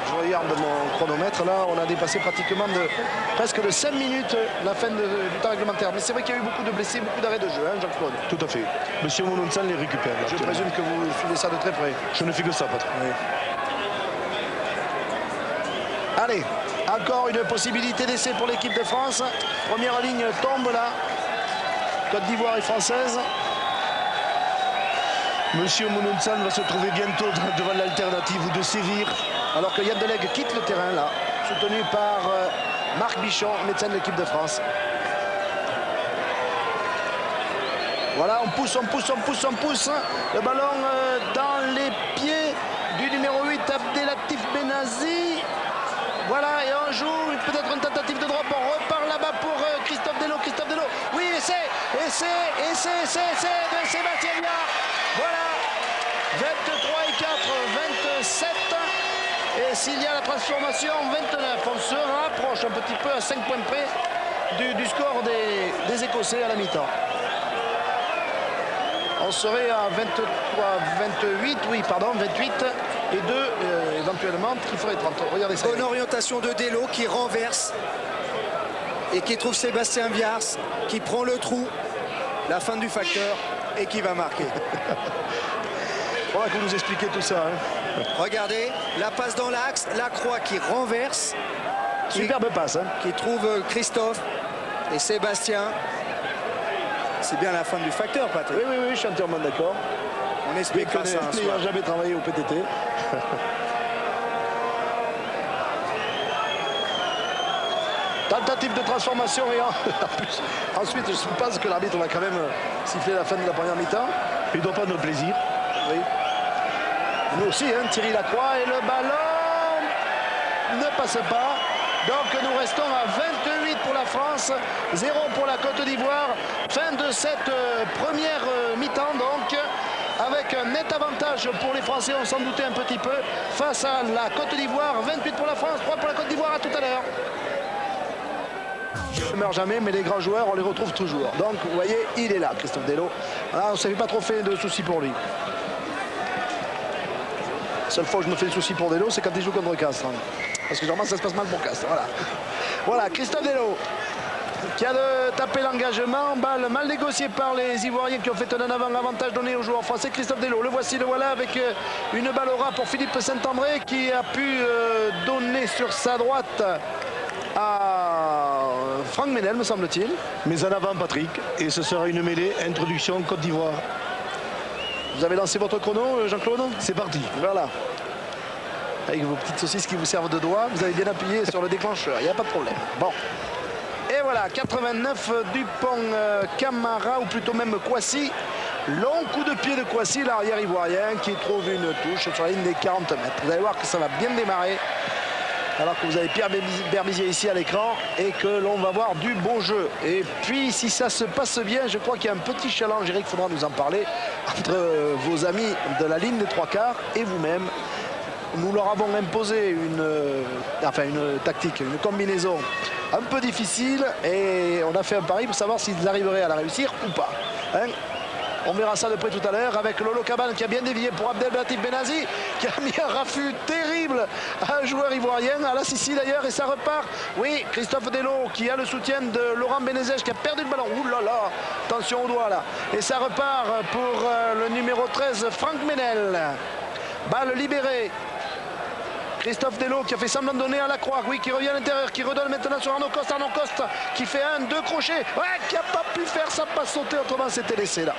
je regarde mon chronomètre, là on a dépassé pratiquement presque de 5 minutes la fin du temps réglementaire. Mais c'est vrai qu'il y a eu beaucoup de blessés, beaucoup d'arrêts de jeu, hein, Jean-Claude. Tout à fait. Monsieur Mono-San les récupère. Je présume que vous suivez ça de très près. Je ne fais que ça, Patrick. Oui. Allez, encore une possibilité d'essai pour l'équipe de France. Première ligne tombe là. Côte d'Ivoire est française. Monsieur Mono-San va se trouver bientôt devant l'alternative ou de sévir. Alors que Yann Delegue quitte le terrain là, soutenu par Marc Bichon, médecin de l'équipe de France. Voilà, on pousse. Le ballon dans les pieds du numéro 8, Abdelatif Benazi. Voilà, et on joue peut-être une tentative de drop. On repart là-bas pour Christophe Delot. Oui, essai de Sébastien Viard. Voilà, 23 et 4, 27. Et s'il y a la transformation, 29. On se rapproche un petit peu à 5 points près du score des Écossais à la mi-temps. On serait à 28, 28 et 2 éventuellement, qui ferait 30. Regardez ça. Bonne orientation de Delot qui renverse et qui trouve Sébastien Viars, qui prend le trou, la fin du facteur et qui va marquer. Voilà que vous nous expliquez tout ça. Hein. Regardez, la passe dans l'axe, Lacroix qui renverse. Superbe passe. Hein. Qui trouve Christophe et Sébastien. C'est bien la fin du facteur, Patrick. Oui, je suis entièrement d'accord. On explique ça un soir. N'ayant jamais travaillé au PTT. Tentative de transformation et ensuite je pense que l'arbitre va quand même siffler la fin de la première mi-temps. Il ne doit pas notre plaisir. Oui. Nous aussi, hein, Thierry Lacroix et le ballon ne passe pas. Donc nous restons à 28 pour la France, 0 pour la Côte d'Ivoire. Fin de cette première mi-temps donc, avec un net avantage pour les Français, on s'en doutait un petit peu, face à la Côte d'Ivoire. 28 pour la France, 3 pour la Côte d'Ivoire, à tout à l'heure. Je ne meurs jamais, mais les grands joueurs, on les retrouve toujours. Donc vous voyez, il est là, Christophe Delot. Alors, on ne s'est pas trop fait de soucis pour lui. La seule fois où je me fais des soucis pour Delot, c'est quand il joue contre Castres. Parce que généralement ça se passe mal pour Castres. Voilà, Christophe Delot qui a tapé l'engagement. Balle mal négociée par les Ivoiriens qui ont fait un avantage donné aux joueurs français. Christophe Delot, le voici, le voilà, avec une balle au ras pour Philippe Saint-André qui a pu donner sur sa droite à Franck Ménel, me semble-t-il. Mais en avant, Patrick, et ce sera une mêlée, introduction Côte d'Ivoire. Vous avez lancé votre chrono, Jean-Claude? C'est parti. Voilà. Avec vos petites saucisses qui vous servent de doigts, vous avez bien appuyé sur le déclencheur, il n'y a pas de problème. Bon. Et voilà, 89 Dupont-Camara, ou plutôt même Kouassi. Long coup de pied de Kouassi, l'arrière ivoirien, qui trouve une touche sur la ligne des 40 mètres. Vous allez voir que ça va bien démarrer. Alors que vous avez Pierre Berbizier ici à l'écran et que l'on va voir du beau jeu. Et puis si ça se passe bien, je crois qu'il y a un petit challenge, Eric, il faudra nous en parler, entre vos amis de la ligne des 3/4 et vous-même. Nous leur avons imposé une tactique, une combinaison un peu difficile et on a fait un pari pour savoir s'ils arriveraient à la réussir ou pas. Hein? On verra ça de près tout à l'heure avec Lolo Cabane qui a bien dévié pour Abdelbatif Benazi qui a mis un raffut terrible à un joueur ivoirien, à la Sicile d'ailleurs, et ça repart. Oui, Christophe Delot qui a le soutien de Laurent Benezej qui a perdu le ballon. Ouh là là, attention au doigt là. Et ça repart pour le numéro 13, Franck Ménel. Balle libérée Christophe Delot qui a fait semblant de donner à Lacroix, oui, qui revient à l'intérieur, qui redonne maintenant sur Arnaud Coste. Arnaud Coste qui fait 1-2 crochets, ouais, qui n'a pas pu faire sa passe sautée, autrement c'était laissé là.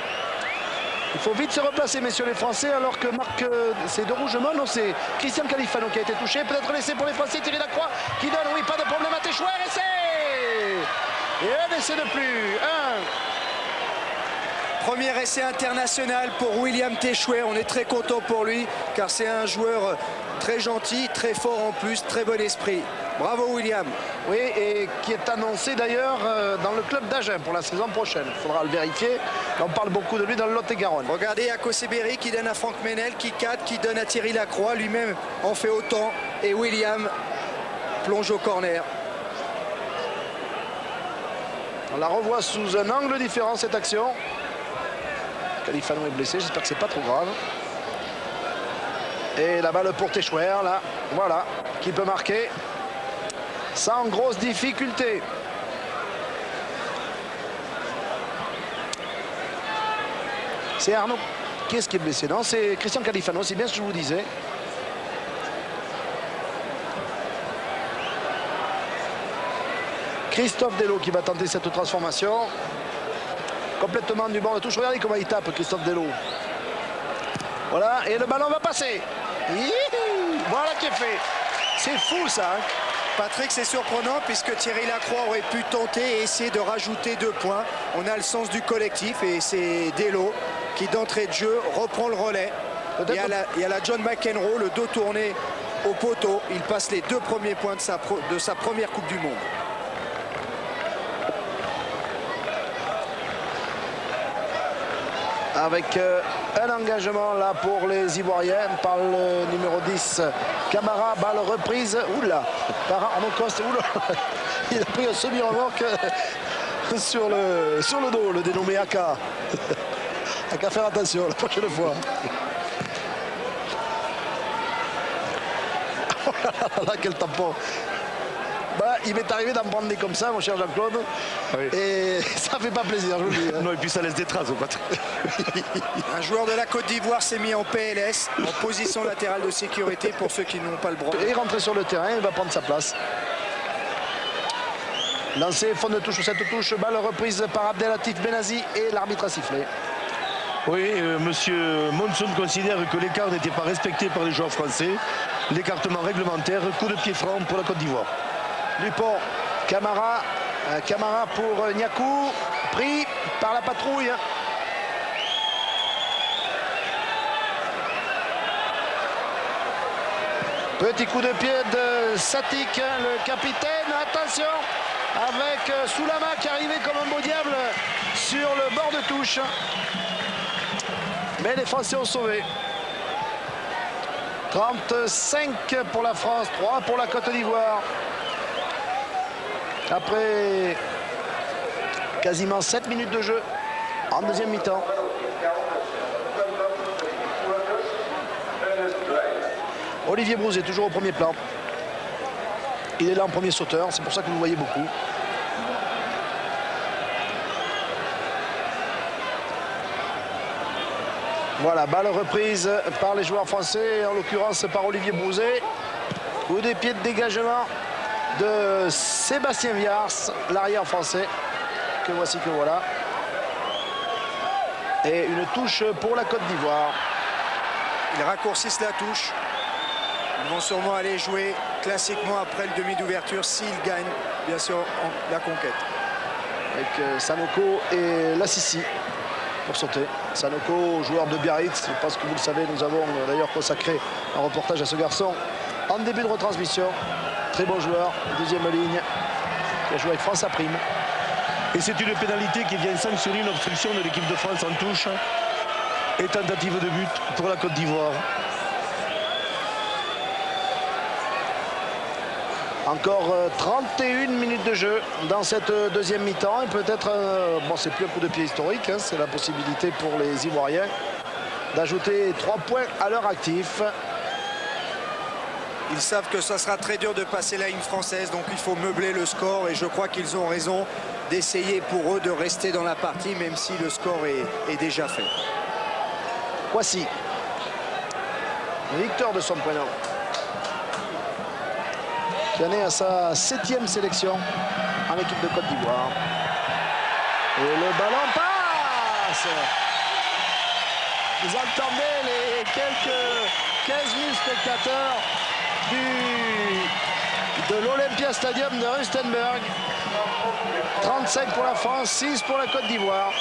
Il faut vite se replacer, messieurs les Français, alors que Marc, c'est de Rougemont, non, c'est Christian Califano qui a été touché, peut-être laissé pour les Français. Thierry Lacroix qui donne, oui, pas de problème à Téchouer, essai. Et un essai de plus, Premier essai international pour William Téchouer. On est très content pour lui car c'est un joueur très gentil, très fort en plus, très bon esprit. Bravo William. Oui, et qui est annoncé d'ailleurs dans le club d'Agen pour la saison prochaine. Il faudra le vérifier. On parle beaucoup de lui dans le Lot-et-Garonne. Regardez Akoseberi qui donne à Franck Menel, qui cadre, qui donne à Thierry Lacroix. Lui-même en fait autant. Et William plonge au corner. On la revoit sous un angle différent cette action. Califano est blessé, j'espère que c'est pas trop grave. Et la balle pour Téchouer, là, voilà, qui peut marquer sans grosse difficulté. C'est Arnaud. Qui est-ce qui est blessé? Non, c'est Christian Califano, c'est bien ce que je vous disais. Christophe Delot qui va tenter cette transformation. Complètement du bord de touche. Regardez comment il tape, Christophe Delot. Voilà, et le ballon va passer. Voilà qui est fait. C'est fou ça. Patrick, c'est surprenant puisque Thierry Lacroix aurait pu tenter et essayer de rajouter 2 points. On a le sens du collectif et c'est Delot qui d'entrée de jeu reprend le relais. Il y a la John McEnroe, le dos tourné au poteau. Il passe les 2 premiers points de sa première Coupe du Monde. Avec un engagement là pour les Ivoiriens par le numéro 10 Camara, balle reprise, oula, par Arnaud Coste, oula, il a pris un semi-remorque sur le dos, le dénommé Aka. Aka, faire attention la prochaine fois. Oh là là, quel tampon. Bah, il m'est arrivé d'en prendre des comme ça, mon cher Jean-Claude. Oui. Et ça fait pas plaisir, je vous le dis. Non, et puis ça laisse des traces au patron. Un joueur de la Côte d'Ivoire s'est mis en PLS, en position latérale de sécurité pour ceux qui n'ont pas le bras. Et rentrer sur le terrain, il va prendre sa place. Lancé, fond de touche sur cette touche, balle reprise par Abdelatif Benazi et l'arbitre a sifflé. Oui, monsieur Monson considère que l'écart n'était pas respecté par les joueurs français. L'écartement réglementaire, coup de pied franc pour la Côte d'Ivoire. Dupont, Camara, Camara pour Niakou, pris par la patrouille. Petit coup de pied de Satik, le capitaine, attention, avec Soulama qui arrivait comme un beau diable sur le bord de touche. Mais les Français ont sauvé. 35 pour la France, 3 pour la Côte d'Ivoire. Après quasiment 7 minutes de jeu en deuxième mi-temps. Olivier Brouzet toujours au premier plan. Il est là en premier sauteur, c'est pour ça que vous le voyez beaucoup. Voilà, balle reprise par les joueurs français, en l'occurrence par Olivier Brouzet. Coup des pieds de dégagement de Sébastien Viars, l'arrière français, que voici que voilà. Et une touche pour la Côte d'Ivoire. Ils raccourcissent la touche. Ils vont sûrement aller jouer classiquement après le demi d'ouverture s'ils gagnent, bien sûr, la conquête. Avec Sanoko et Lassissi pour sauter. Sanoko, joueur de Biarritz, je pense que vous le savez, nous avons d'ailleurs consacré un reportage à ce garçon en début de retransmission. Très bon joueur, deuxième ligne, qui a joué avec France à prime. Et c'est une pénalité qui vient sanctionner une obstruction de l'équipe de France en touche et tentative de but pour la Côte d'Ivoire. Encore 31 minutes de jeu dans cette deuxième mi-temps et peut-être, bon, c'est plus un coup de pied historique, hein, c'est la possibilité pour les Ivoiriens d'ajouter 3 points à leur actif. Ils savent que ça sera très dur de passer la ligne française, donc il faut meubler le score et je crois qu'ils ont raison d'essayer pour eux de rester dans la partie même si le score est déjà fait. Voici Victor de son prénom. qui en est à sa 7e sélection en équipe de Côte d'Ivoire. Et le ballon passe. Vous entendez les quelques 15 000 spectateurs de l'Olympia Stadium de Rustenburg. 35 pour la France, 6 pour la Côte d'Ivoire.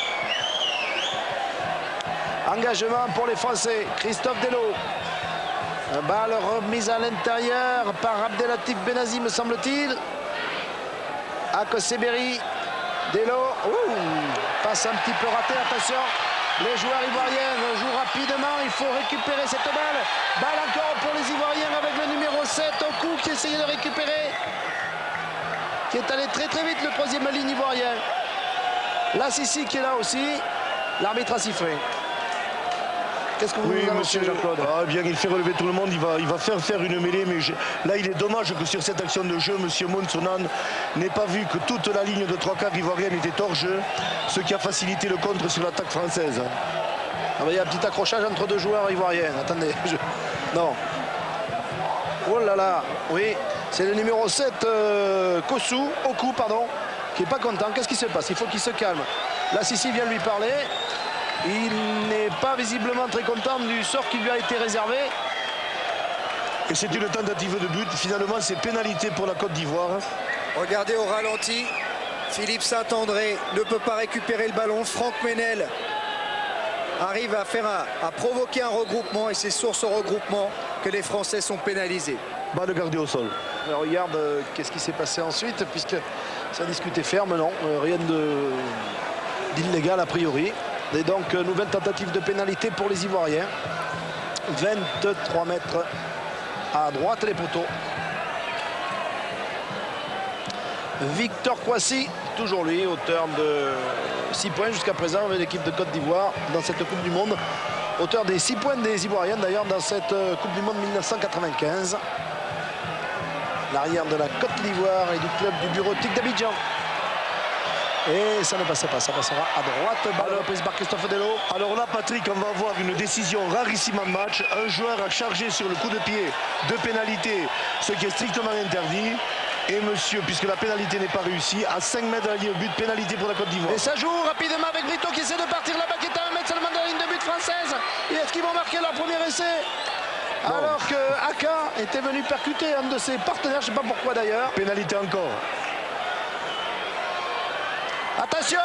Engagement pour les Français. Christophe Delot. Balle remise à l'intérieur par Abdelatif Benazi, me semble-t-il. Akoseberi. Delot. Passe un petit peu raté, attention. Les joueurs ivoiriens jouent rapidement. Il faut récupérer cette balle. Balle encore pour les Ivoiriens avec le numéro 7, Oku, qui essayait de récupérer. Qui est allé très vite, le 3e ligne ivoirien. Là, Sissi qui est là aussi. L'arbitre a sifflé. Qu'est-ce que vous Oui, nous annoncez, monsieur Jean-Claude? Bien, il fait relever tout le monde, il va faire une mêlée, mais là il est dommage que sur cette action de jeu, monsieur Monsonan n'ait pas vu que toute la ligne de 3/4 ivoirienne était hors jeu, ce qui a facilité le contre sur l'attaque française. Ah bah, il y a un petit accrochage entre deux joueurs ivoiriens. Attendez, non. Oh là là, oui, c'est le numéro 7, Oku, pardon, qui n'est pas content. Qu'est-ce qui se passe? Il faut qu'il se calme. Là, Sissi vient lui parler. Il n'est pas visiblement très content du sort qui lui a été réservé. Et c'est une tentative de but. Finalement, c'est pénalité pour la Côte d'Ivoire. Regardez au ralenti, Philippe Saint-André ne peut pas récupérer le ballon. Franck Menel arrive à provoquer un regroupement et c'est sur ce regroupement que les Français sont pénalisés. Balle gardée au sol. Alors, regarde qu'est-ce qui s'est passé ensuite, puisque ça discutait ferme, non, rien d'illégal a priori. Et donc, nouvelle tentative de pénalité pour les Ivoiriens. 23 mètres à droite, les poteaux. Victor Kouassi, toujours lui, auteur de 6 points jusqu'à présent avec l'équipe de Côte d'Ivoire dans cette Coupe du Monde. Auteur des 6 points des Ivoiriens d'ailleurs dans cette Coupe du Monde 1995. L'arrière de la Côte d'Ivoire et du club du Bureautique d'Abidjan. Et ça ne passera pas, ça passera à droite. Balle prise par Christophe Delot. Alors là, Patrick, on va avoir une décision rarissime en match. Un joueur a chargé sur le coup de pied de pénalité, ce qui est strictement interdit. Et monsieur, puisque la pénalité n'est pas réussie, à 5 mètres de la ligne de but, pénalité pour la Côte d'Ivoire. Et ça joue rapidement avec Brito qui essaie de partir là-bas, qui est à 1 mètre seulement de la ligne de but française. Et est-ce qu'ils vont marquer leur premier essai? Non. Alors que Aka était venu percuter un de ses partenaires, je ne sais pas pourquoi d'ailleurs. Pénalité encore. Attention,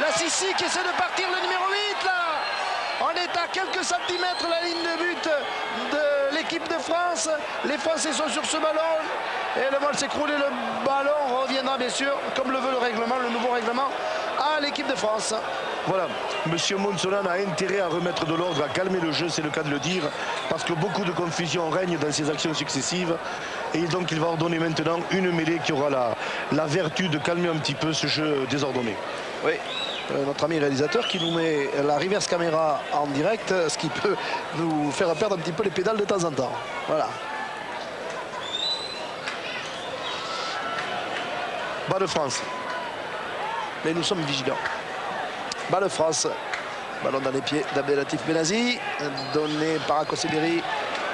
la Sissi qui essaie de partir, le numéro 8 là. On est à quelques centimètres de la ligne de but de l'équipe de France. Les Français sont sur ce ballon. Et le vol s'écroule et le ballon reviendra bien sûr, comme le veut le règlement, le nouveau règlement, à l'équipe de France. Voilà, monsieur Monsonan a intérêt à remettre de l'ordre, à calmer le jeu, c'est le cas de le dire, parce que beaucoup de confusion règne dans ces actions successives. Et donc il va ordonner maintenant une mêlée qui aura la vertu de calmer un petit peu ce jeu désordonné. Oui, notre ami réalisateur qui nous met la reverse caméra en direct, ce qui peut nous faire perdre un petit peu les pédales de temps en temps. Voilà. Bas de France. Mais nous sommes vigilants. Bas de France. Ballon dans les pieds d'Abdelatif Benazi. Donné par Akoseberi.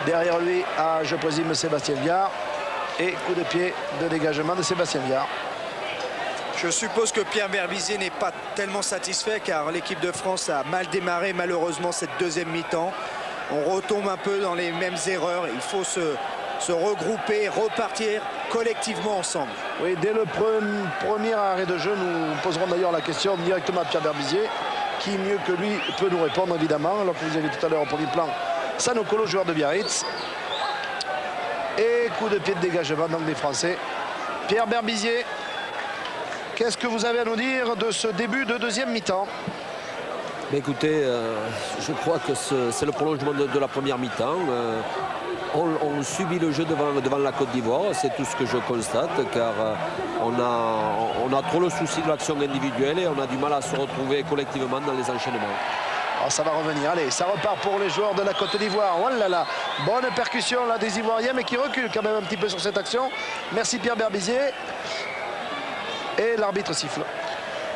Derrière lui à, je présume, Sébastien Viard. Et coup de pied de dégagement de Sébastien Viard. Je suppose que Pierre Berbizier n'est pas tellement satisfait car l'équipe de France a mal démarré malheureusement cette deuxième mi-temps. On retombe un peu dans les mêmes erreurs. Il faut se regrouper, repartir collectivement ensemble. Oui, dès le premier arrêt de jeu, nous poserons d'ailleurs la question directement à Pierre Berbizier. Qui mieux que lui peut nous répondre évidemment. Alors que vous avez tout à l'heure au premier plan Sanokolo, joueur de Biarritz. Et coup de pied de dégagement donc des Français. Pierre Berbizier, qu'est-ce que vous avez à nous dire de ce début de deuxième mi-temps? Écoutez, je crois que c'est le prolongement de la première mi-temps. On subit le jeu devant la Côte d'Ivoire, c'est tout ce que je constate, car on a trop le souci de l'action individuelle et on a du mal à se retrouver collectivement dans les enchaînements. Alors ça va revenir, allez, ça repart pour les joueurs de la Côte d'Ivoire. Oh là là, bonne percussion là des Ivoiriens, mais qui recule quand même un petit peu sur cette action. Merci Pierre Berbizier. Et l'arbitre siffle.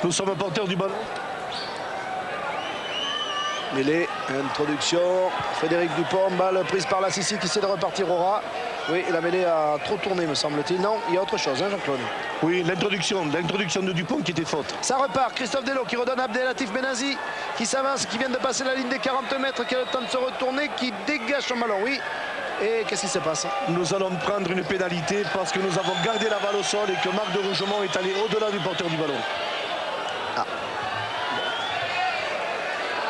Nous sommes porteurs du ballon. Mêlée, introduction, Frédéric Dupont, balle prise par la Sissi qui essaie de repartir au ras. Oui, la mêlée a trop tourné, me semble-t-il. Non, il y a autre chose, hein, Jean-Claude. Oui, l'introduction de Dupont qui était faute. Ça repart. Christophe Delot qui redonne à Abdelatif Benazi, qui s'avance, qui vient de passer la ligne des 40 mètres, qui a le temps de se retourner, qui dégage son ballon. Oui. Et qu'est-ce qui se passe? Nous allons prendre une pénalité parce que nous avons gardé la balle au sol et que Marc de Rougemont est allé au-delà du porteur du ballon. Ah.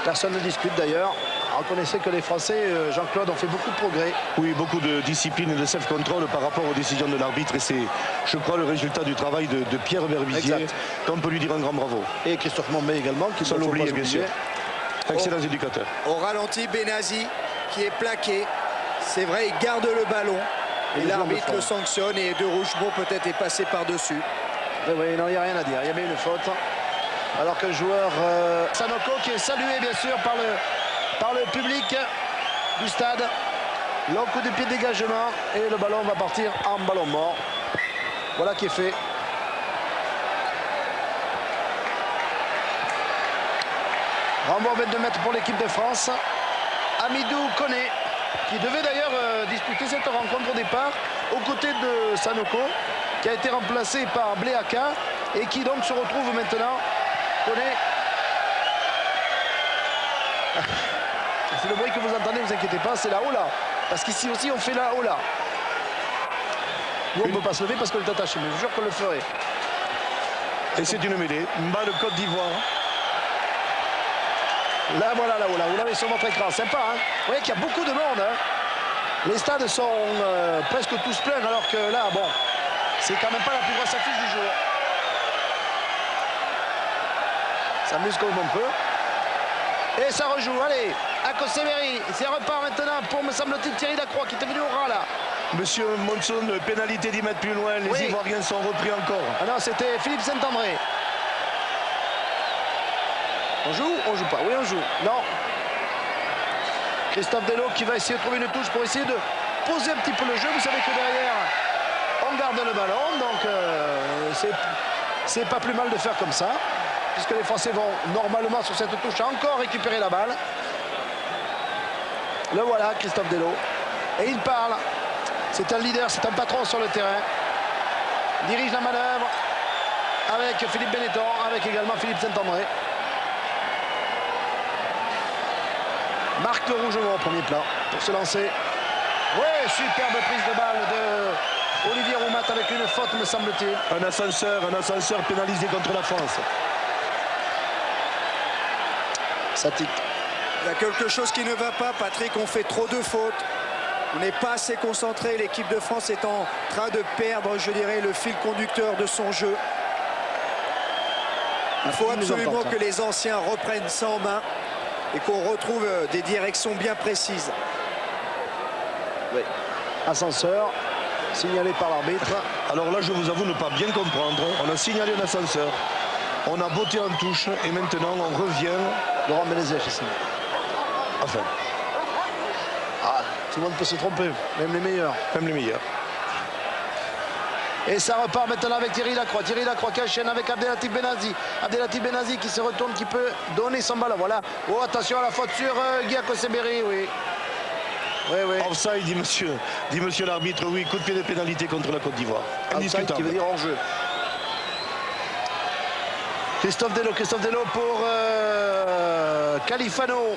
Personne ne discute d'ailleurs. Reconnaissez que les Français, Jean-Claude, ont fait beaucoup de progrès. Oui, beaucoup de discipline et de self-control par rapport aux décisions de l'arbitre. Et c'est, je crois, le résultat du travail de Pierre Berbizier, qu'on peut lui dire un grand bravo. Et Christophe Mombé également, qui sans l'oublier, bien sûr. Excellents éducateurs. Au ralenti, Benazi qui est plaqué. C'est vrai, il garde le ballon. Et l'arbitre le sanctionne et De Rougemont peut-être est passé par-dessus. Oui, non, il n'y a rien à dire. Il y a bien une faute. Alors que le joueur Sanoko, qui est salué bien sûr par le public du stade. Long coup de pied de dégagement et le ballon va partir en ballon mort. Voilà qui est fait. Renvoi 22 mètres pour l'équipe de France. Amidou Koné, qui devait d'ailleurs disputer cette rencontre au départ aux côtés de Sanoko, qui a été remplacé par Bléaka et qui donc se retrouve maintenant. Koné. C'est le bruit que vous entendez, ne vous inquiétez pas, c'est la Ola. Parce qu'ici aussi on fait la Ola. Nous on ne peut pas se lever parce qu'on est attaché, mais je vous jure qu'on le ferait. Et c'est une mêlée, balle Côte d'Ivoire. Là voilà la Ola, vous l'avez sur votre écran, sympa hein. Vous voyez qu'il y a beaucoup de monde hein. Les stades sont presque tous pleins alors que là bon, c'est quand même pas la plus grosse affiche du jour. Ça s'amuse comme on peut. Et ça rejoue, allez, Akoseberi, ça repart maintenant pour, me semble-t-il, Thierry Lacroix qui était venu au ras là. Monsieur Monson, pénalité 10 mètres plus loin, les Ivoiriens sont repris encore. Ah non, c'était Philippe Saint-André. On joue ou on joue pas? Oui, on joue. Non. Christophe Delot qui va essayer de trouver une touche pour essayer de poser un petit peu le jeu. Vous savez que derrière, on garde le ballon, donc c'est pas plus mal de faire comme ça, puisque les Français vont normalement sur cette touche encore récupérer la balle. Le voilà, Christophe Delot. Et il parle. C'est un leader, c'est un patron sur le terrain. Il dirige la manœuvre avec Philippe Benetton, avec également Philippe Saint-André. Marc de Rougemont au premier plan pour se lancer. Ouais, superbe prise de balle de Olivier Roumat avec une faute, me semble-t-il. Un ascenseur pénalisé contre la France. Ça tique. Il y a quelque chose qui ne va pas, Patrick. On fait trop de fautes. On n'est pas assez concentré. L'équipe de France est en train de perdre, je dirais, le fil conducteur de son jeu. Il faut absolument que les anciens reprennent ça en main et qu'on retrouve des directions bien précises. Oui. Ascenseur, signalé par l'arbitre. Alors là, je vous avoue ne pas bien comprendre. On a signalé un ascenseur, on a botté en touche et maintenant on revient. Laurent Menezes ici. Enfin. Ah, tout le monde peut se tromper, même les meilleurs. Même les meilleurs. Et ça repart maintenant avec Thierry Lacroix. Thierry Lacroix qui enchaîne avec Abdelatif Benazi. Abdelatif Benazi qui se retourne, qui peut donner son ballon. Voilà. Oh, attention à la faute sur Guy Akoseberi, oui. Oui. Offside, dit monsieur l'arbitre. Oui, coup de pied de pénalité contre la Côte d'Ivoire. Offside qui veut dire hors-jeu. Christophe Delot pour Califano.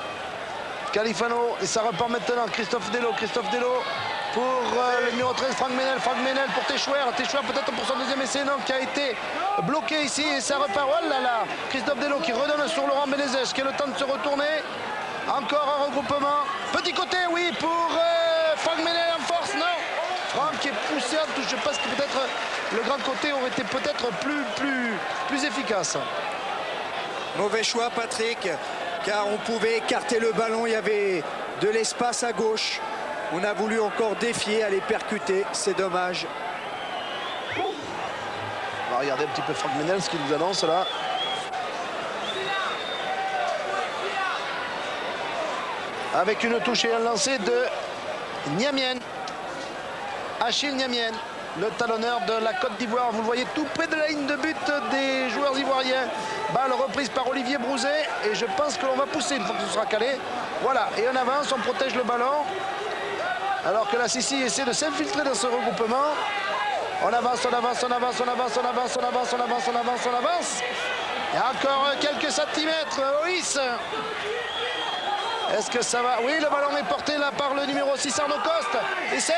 Califano, et ça repart maintenant. Christophe Delot pour le numéro 13, Franck Ménel pour Téchouer peut-être pour son deuxième essai, non, qui a été bloqué ici, et ça repart, oh là là, Christophe Delot qui redonne sur Laurent Menezes, qui a le temps de se retourner, encore un regroupement, petit côté, oui, pour Franck Ménel en force, non, Franck qui est poussé en touche, je pense que peut-être le grand côté aurait été peut-être plus efficace. Mauvais choix, Patrick, car on pouvait écarter le ballon, il y avait de l'espace à gauche. On a voulu encore défier, aller percuter, c'est dommage. On va regarder un petit peu Franck Ménel, ce qu'il nous annonce là. Avec une touche et un lancer de Niamien. Achille Niamien, le talonneur de la Côte d'Ivoire. Vous le voyez tout près de la ligne de but des joueurs ivoiriens. Balle reprise par Olivier Brouzet. Et je pense que l'on va pousser une fois que ce sera calé. Voilà, et en avance, on protège le ballon. Alors que la Sicile essaie de s'infiltrer dans ce regroupement. On avance, on avance, on avance, on avance, on avance, on avance, on avance, on avance, on avance. Il y a encore quelques centimètres. Loïs. Est-ce que ça va? Oui, le ballon est porté là par le numéro 6, Arnaud Coste. Essai.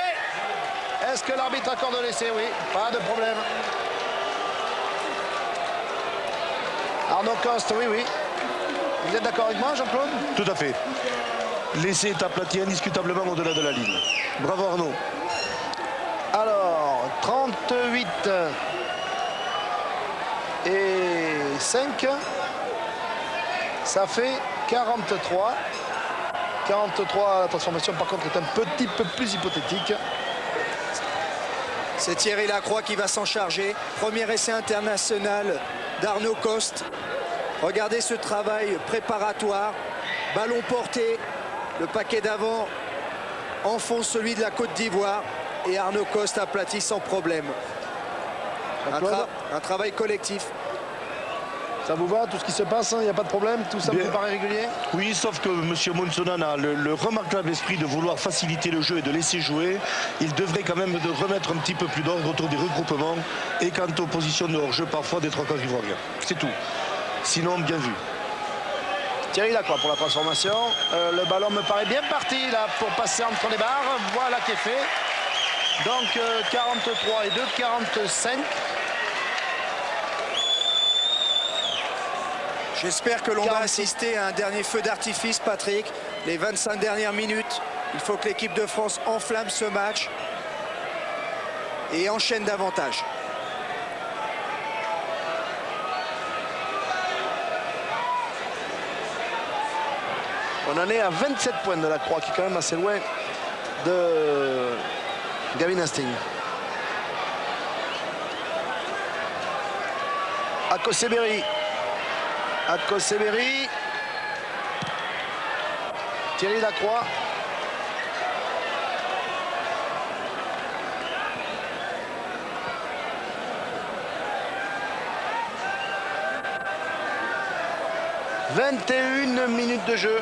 Est-ce que l'arbitre accorde l'essai? Oui, pas de problème. Arnaud Coste, oui, oui. Vous êtes d'accord avec moi, Jean-Claude? Tout à fait. L'essai est aplati indiscutablement au-delà de la ligne. Bravo Arnaud. Alors, 38 et 5, ça fait 43. 43, la transformation par contre est un petit peu plus hypothétique. C'est Thierry Lacroix qui va s'en charger. Premier essai international d'Arnaud Coste. Regardez ce travail préparatoire. Ballon porté, le paquet d'avant enfonce celui de la Côte d'Ivoire et Arnaud Coste aplatit sans problème. Un travail collectif. Ça vous va, tout ce qui se passe, il n'y a pas de problème, tout ça vous paraît régulier? Oui, sauf que M. Monsonan a le remarquable esprit de vouloir faciliter le jeu et de laisser jouer. Il devrait quand même remettre un petit peu plus d'ordre autour des regroupements et quant aux positions de hors-jeu parfois des trois quarts ivoiriens. C'est tout. Sinon, bien vu. Thierry Lacroix pour la transformation. Le ballon me paraît bien parti là pour passer entre les barres. Voilà qui est fait. Donc 43 et 2, 45. J'espère que l'on va assister à un dernier feu d'artifice, Patrick. Les 25 dernières minutes, il faut que l'équipe de France enflamme ce match et enchaîne davantage. On en est à 27 points de Lacroix, qui est quand même assez loin de Gavin Hastings. Akoseberi. Akoseberi. Thierry Lacroix. « 21 minutes de jeu.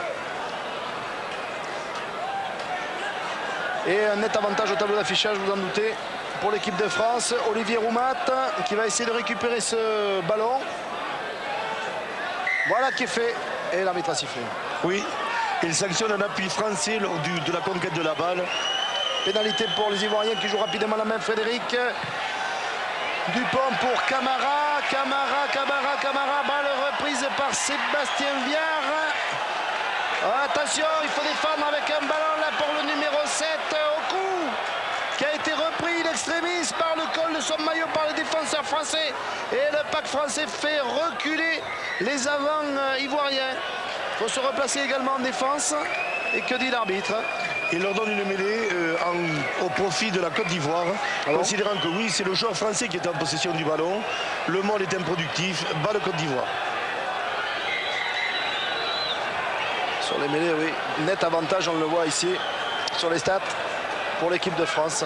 Et un net avantage au tableau d'affichage, vous en doutez, pour l'équipe de France. Olivier Roumat qui va essayer de récupérer ce ballon. Voilà qui est fait. Et l'arbitre a sifflé. Oui, il sanctionne un appui français lors de la conquête de la balle. Pénalité pour les Ivoiriens qui jouent rapidement la main. Frédéric Dupont pour Camara. Camara. Balle reprise par Sébastien Viard. Attention, il faut défendre avec un ballon là pour le numéro 7 au cou, qui a été repris l'extrémis par le col de son maillot par les défenseurs français. Et le pack français fait reculer les avants ivoiriens. Il faut se replacer également en défense. Et que dit l'arbitre? Il leur donne une mêlée au profit de la Côte d'Ivoire, considérant que oui, c'est le joueur français qui est en possession du ballon. Le mort est improductif, balle Côte d'Ivoire. Sur les mêlées, oui. Net avantage, on le voit ici, sur les stats, pour l'équipe de France.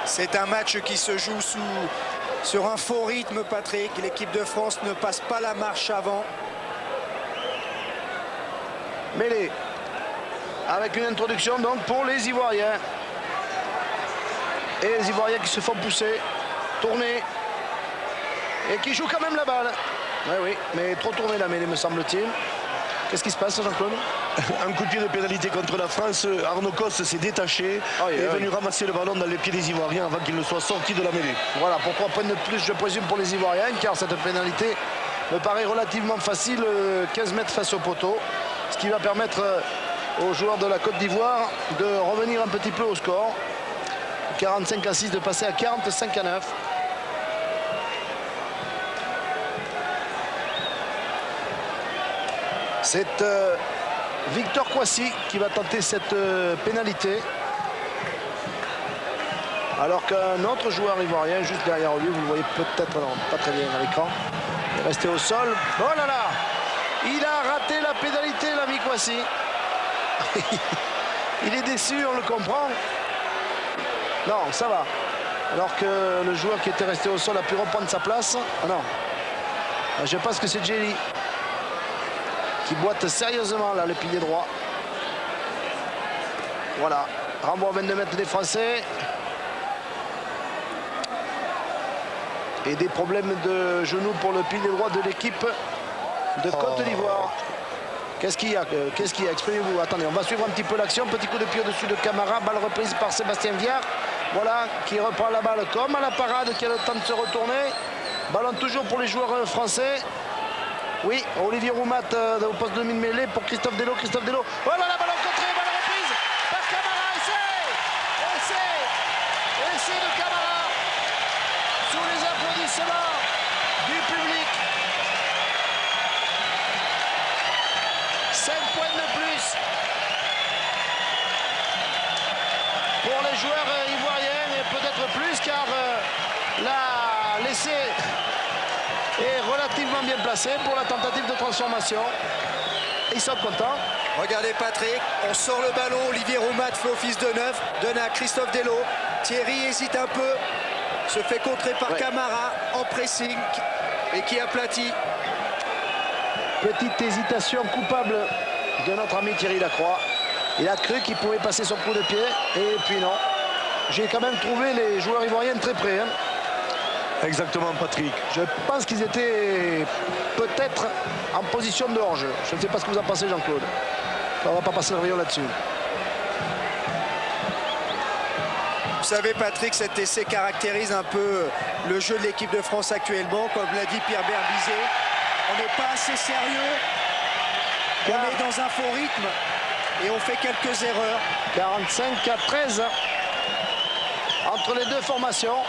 C'est un match qui se joue sur un faux rythme, Patrick. L'équipe de France ne passe pas la marche avant. Mêlée. Avec une introduction donc pour les Ivoiriens. Et les Ivoiriens qui se font pousser, tourner. Et qui jouent quand même la balle. Oui, mais trop tourné la mêlée, me semble-t-il. Qu'est-ce qui se passe, Jean-Claude? Un coup de pied de pénalité contre la France. Arnaud Coste s'est détaché et est venu ramasser le ballon dans les pieds des Ivoiriens avant qu'il ne soit sorti de la mêlée. Voilà, pour 3 points de plus, je présume, pour les Ivoiriens, car cette pénalité me paraît relativement facile, 15 mètres face au poteau, ce qui va permettre aux joueurs de la Côte d'Ivoire de revenir un petit peu au score. 45-6, de passer à 45-9. C'est Victor Kouassi qui va tenter cette pénalité. Alors qu'un autre joueur ivoirien juste derrière lui, vous le voyez peut-être pas très bien à l'écran, est resté au sol. Oh là là, il a raté la pénalité, l'ami Kouassi. Il est déçu, on le comprend. Non, ça va. Alors que le joueur qui était resté au sol a pu reprendre sa place. Ah non, je pense que c'est Djeli. qui boite sérieusement là le pilier droit. Voilà, renvoi à 22 mètres des Français. Et des problèmes de genoux pour le pilier droit de l'équipe de Côte d'Ivoire. Qu'est-ce qu'il y a? Exprimez-vous. Attendez, on va suivre un petit peu l'action. Petit coup de pied au-dessus de Camara. Balle reprise par Sébastien Viard. Voilà, qui reprend la balle comme à la parade, qui a le temps de se retourner. Ballon toujours pour les joueurs français. Oui, Olivier Roumat au poste de demi-mêlée pour Christophe Dello. Voilà la balle contrée, balle reprise par Camara. Essai de Camara. Sous les applaudissements du public. 5 points de plus pour les joueurs ivoiriens et peut-être plus car l'essai est relativement bien placé pour la tentative de transformation. Ils sont contents. Regardez Patrick, on sort le ballon, Olivier Roumat fait office de neuf, donne à Christophe Dello. Thierry hésite un peu, se fait contrer par Camara en pressing et qui aplatit. Petite hésitation coupable de notre ami Thierry Lacroix. Il a cru qu'il pouvait passer son coup de pied et puis non. J'ai quand même trouvé les joueurs ivoiriens très près. Exactement, Patrick. Je pense qu'ils étaient peut-être en position de hors-jeu. Je ne sais pas ce que vous en pensez, Jean-Claude. On ne va pas passer le rayon là-dessus. Vous savez, Patrick, cet essai caractérise un peu le jeu de l'équipe de France actuellement. Comme l'a dit Pierre Berbizier, on n'est pas assez sérieux. On est dans un faux rythme et on fait quelques erreurs. 45-13 entre les deux formations.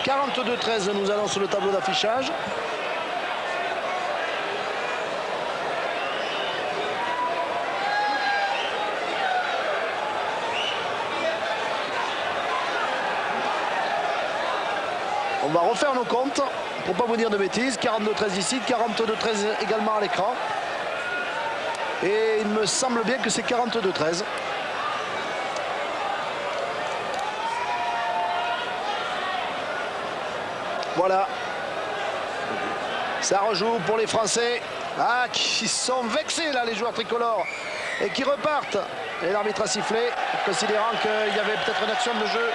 42-13 nous allons sur le tableau d'affichage. On va refaire nos comptes pour ne pas vous dire de bêtises. 42-13 ici, 42-13 également à l'écran. Et il me semble bien que c'est 42-13. Voilà. Ça rejoue pour les Français. Ah, qui sont vexés là, les joueurs tricolores. Et qui repartent. Et l'arbitre a sifflé, considérant qu'il y avait peut-être une action de jeu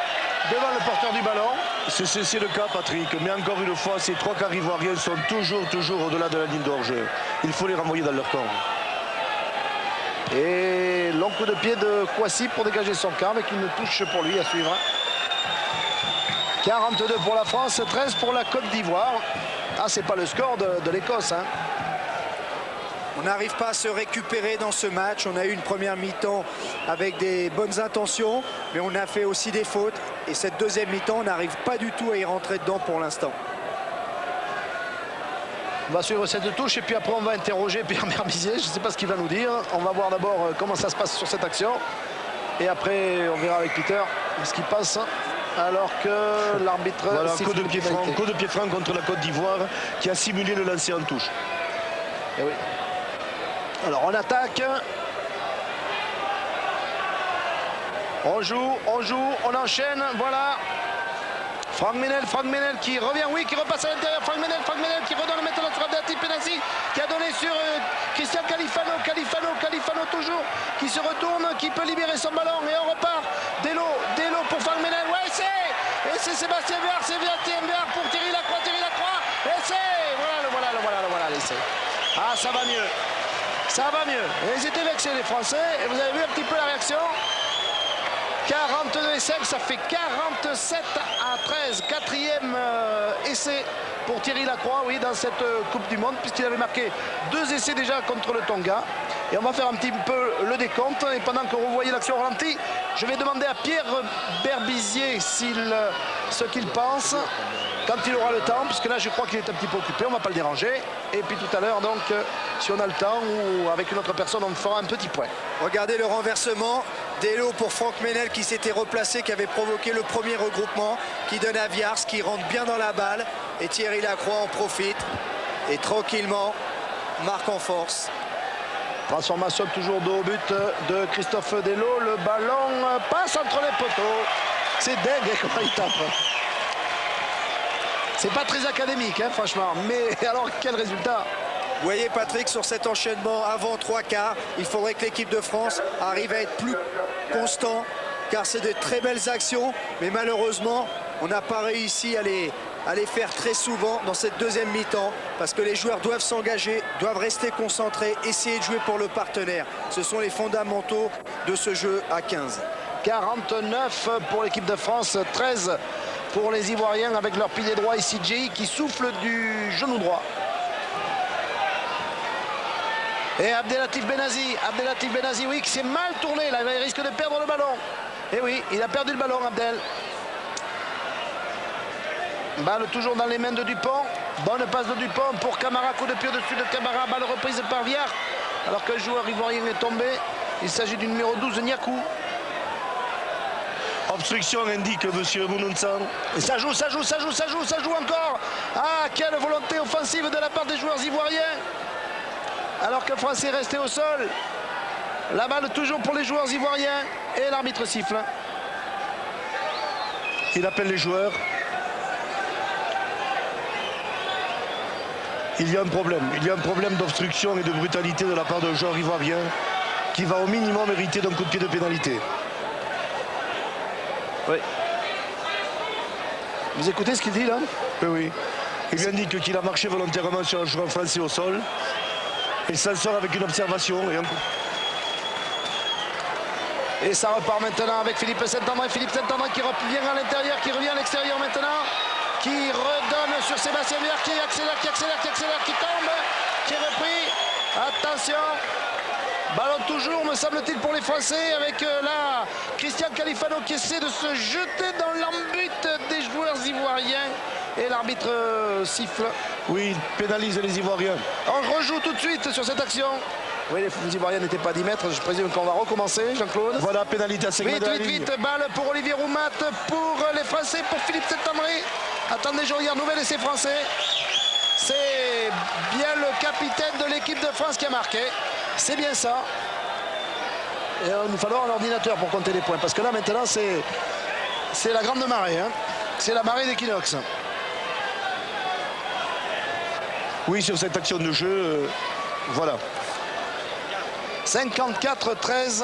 devant le porteur du ballon. C'est le cas, Patrick. Mais encore une fois, ces trois quarts ivoiriens sont toujours au-delà de la ligne de hors-jeu. Il faut les renvoyer dans leur camp. Et long coup de pied de Kouassi pour dégager son camp avec une touche pour lui à suivre. 42 pour la France, 13 pour la Côte d'Ivoire. Ah, c'est pas le score de l'Écosse. Hein. On n'arrive pas à se récupérer dans ce match. On a eu une première mi-temps avec des bonnes intentions, mais on a fait aussi des fautes. Et cette deuxième mi-temps, on n'arrive pas du tout à y rentrer dedans pour l'instant. On va suivre cette touche et puis après on va interroger Pierre Berbizier. Je ne sais pas ce qu'il va nous dire. On va voir d'abord comment ça se passe sur cette action. Et après on verra avec Peter ce qui passe. Alors que l'arbitre... Voilà, coup de pied franc contre la Côte d'Ivoire qui a simulé le lancer en touche. Et oui. Alors on attaque. On joue, on enchaîne, voilà. Franck Menel qui revient, oui, qui repasse à l'intérieur. Franck Menel qui redonne maintenant sur Abdelati Penassi, qui a donné sur Christian Califano toujours, qui se retourne, qui peut libérer son ballon et on repart. Dello pour Franck Menel, ouais, c'est Sébastien Viard pour Thierry Lacroix, voilà l'essai. Ah, ça va mieux. Et ils étaient vexés les Français, et vous avez vu un petit peu la réaction. 42 essais, ça fait 47-13. Quatrième essai pour Thierry Lacroix, oui, dans cette Coupe du Monde, puisqu'il avait marqué 2 essais déjà contre le Tonga. Et on va faire un petit peu le décompte. Et pendant que vous voyez l'action ralentie, je vais demander à Pierre Berbizier ce qu'il pense quand il aura le temps, puisque là je crois qu'il est un petit peu occupé, on ne va pas le déranger. Et puis tout à l'heure, donc, si on a le temps ou avec une autre personne, on fera un petit point. Regardez le renversement. Dello pour Franck Menel qui s'était replacé, qui avait provoqué le premier regroupement, qui donne à Viars, qui rentre bien dans la balle. Et Thierry Lacroix en profite. Et tranquillement, marque en force. Transformation toujours de haut but de Christophe Dello. Le ballon passe entre les poteaux. C'est dingue comment il tape. C'est pas très académique, hein, franchement. Mais alors, quel résultat! Vous voyez Patrick, sur cet enchaînement avant 3 quarts, il faudrait que l'équipe de France arrive à être plus constant, car c'est de très belles actions, mais malheureusement, on n'a pas réussi à les faire très souvent dans cette deuxième mi-temps, parce que les joueurs doivent s'engager, doivent rester concentrés, essayer de jouer pour le partenaire. Ce sont les fondamentaux de ce jeu à 15. 49 pour l'équipe de France, 13 pour les Ivoiriens avec leur pilier droit ici, Djei qui souffle du genou droit. Et Abdelatif Benazi, oui, qui s'est mal tourné là, il risque de perdre le ballon. Et oui, il a perdu le ballon, Abdel. Balle toujours dans les mains de Dupont. Bonne passe de Dupont pour Camara, coup de pied au-dessus de Camara, balle reprise par Viard. Alors que le joueur ivoirien est tombé. Il s'agit du numéro 12, Niakou. Obstruction indique monsieur Mounounsang. Et ça joue encore. Ah, quelle volonté offensive de la part des joueurs ivoiriens. Alors que France est resté au sol. La balle toujours pour les joueurs ivoiriens. Et l'arbitre siffle. Il appelle les joueurs. Il y a un problème d'obstruction et de brutalité de la part d'un joueur ivoirien qui va au minimum mériter d'un coup de pied de pénalité. Oui. Vous écoutez ce qu'il dit là? Oui. Il lui indique qu'il a marché volontairement sur un joueur français au sol. Il s'en sort avec une observation et un coup. Et ça repart maintenant avec Philippe Saint-André. Philippe Saint-André qui revient à l'intérieur, qui revient à l'extérieur maintenant. Qui redonne sur Sébastien Viard, qui accélère, qui tombe, qui est repris. Attention. Ballon toujours, me semble-t-il, pour les Français, avec là Christian Califano qui essaie de se jeter dans l'embut des joueurs ivoiriens. Et l'arbitre siffle. Oui, il pénalise les Ivoiriens. On rejoue tout de suite sur cette action. Oui, les Ivoiriens n'étaient pas à 10 mètres. Je présume qu'on va recommencer, Jean-Claude. Voilà, pénalité à 5 mètres de la ligne. 8, balle pour Olivier Roumat, pour les Français, pour Philippe Saint-André. Attendez, je regarde, nouvel essai français. C'est bien le capitaine de l'équipe de France qui a marqué. C'est bien ça. Et il va nous falloir un ordinateur pour compter les points. Parce que là, maintenant, c'est la grande marée. Hein. C'est la marée d'Equinox. Oui, sur cette action de jeu, voilà. 54-13.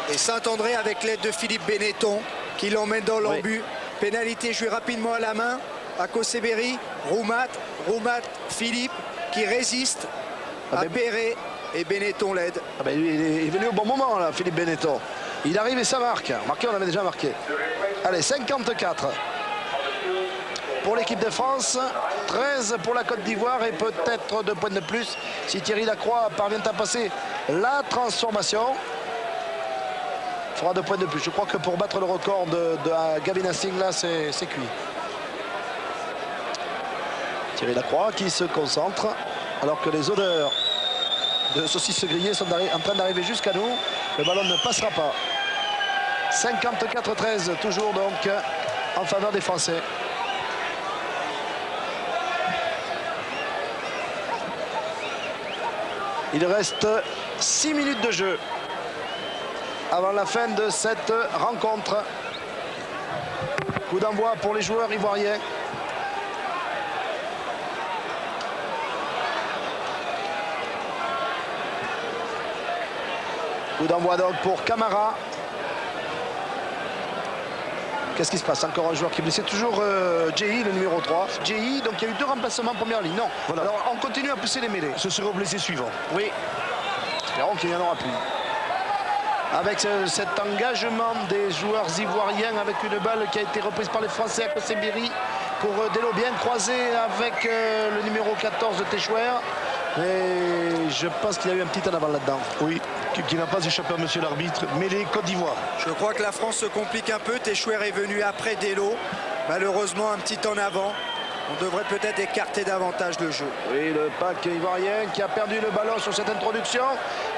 Et Saint-André avec l'aide de Philippe Benetton qui l'emmène dans l'embut. Oui. Pénalité jouée rapidement à la main. À Koseberi, Roumat, Philippe qui résiste à Perret et Benetton l'aide. Ah ben, il est venu au bon moment là, Philippe Benetton. Il arrive et ça marque. Marqué, on avait déjà marqué. Allez, 54 pour l'équipe de France, 13 pour la Côte d'Ivoire et peut-être 2 points de plus si Thierry Lacroix parvient à passer la transformation. Il fera 2 points de plus. Je crois que pour battre le record de Gavin Hastings, là, c'est cuit. Thierry Lacroix qui se concentre alors que les odeurs de saucisses grillées sont en train d'arriver jusqu'à nous. Le ballon ne passera pas. 54-13 toujours donc en faveur des Français. Il reste 6 minutes de jeu avant la fin de cette rencontre. Coup d'envoi pour les joueurs ivoiriens. Coup d'envoi donc pour Camara. Qu'est-ce qui se passe? Encore un joueur qui est blessé. Toujours Djei, le numéro 3. Djei, donc il y a eu 2 remplacements en première ligne. Non, voilà. Alors on continue à pousser les mêlées. Ce sera au blessé suivant. Oui. Espérons qu'il n'y en aura plus. Avec cet engagement des joueurs ivoiriens, avec une balle qui a été reprise par les Français à Koseberi pour Delo, bien croisé avec le numéro 14 de Téchouer. Et je pense qu'il y a eu un petit en avant là-dedans. Oui, qui n'a pas échappé à monsieur l'arbitre. Mêlée Côte d'Ivoire. Je crois que la France se complique un peu. Téchouer est venu après Delo. Malheureusement, un petit en avant. On devrait peut-être écarter davantage le jeu. Oui, le pack ivoirien qui a perdu le ballon sur cette introduction.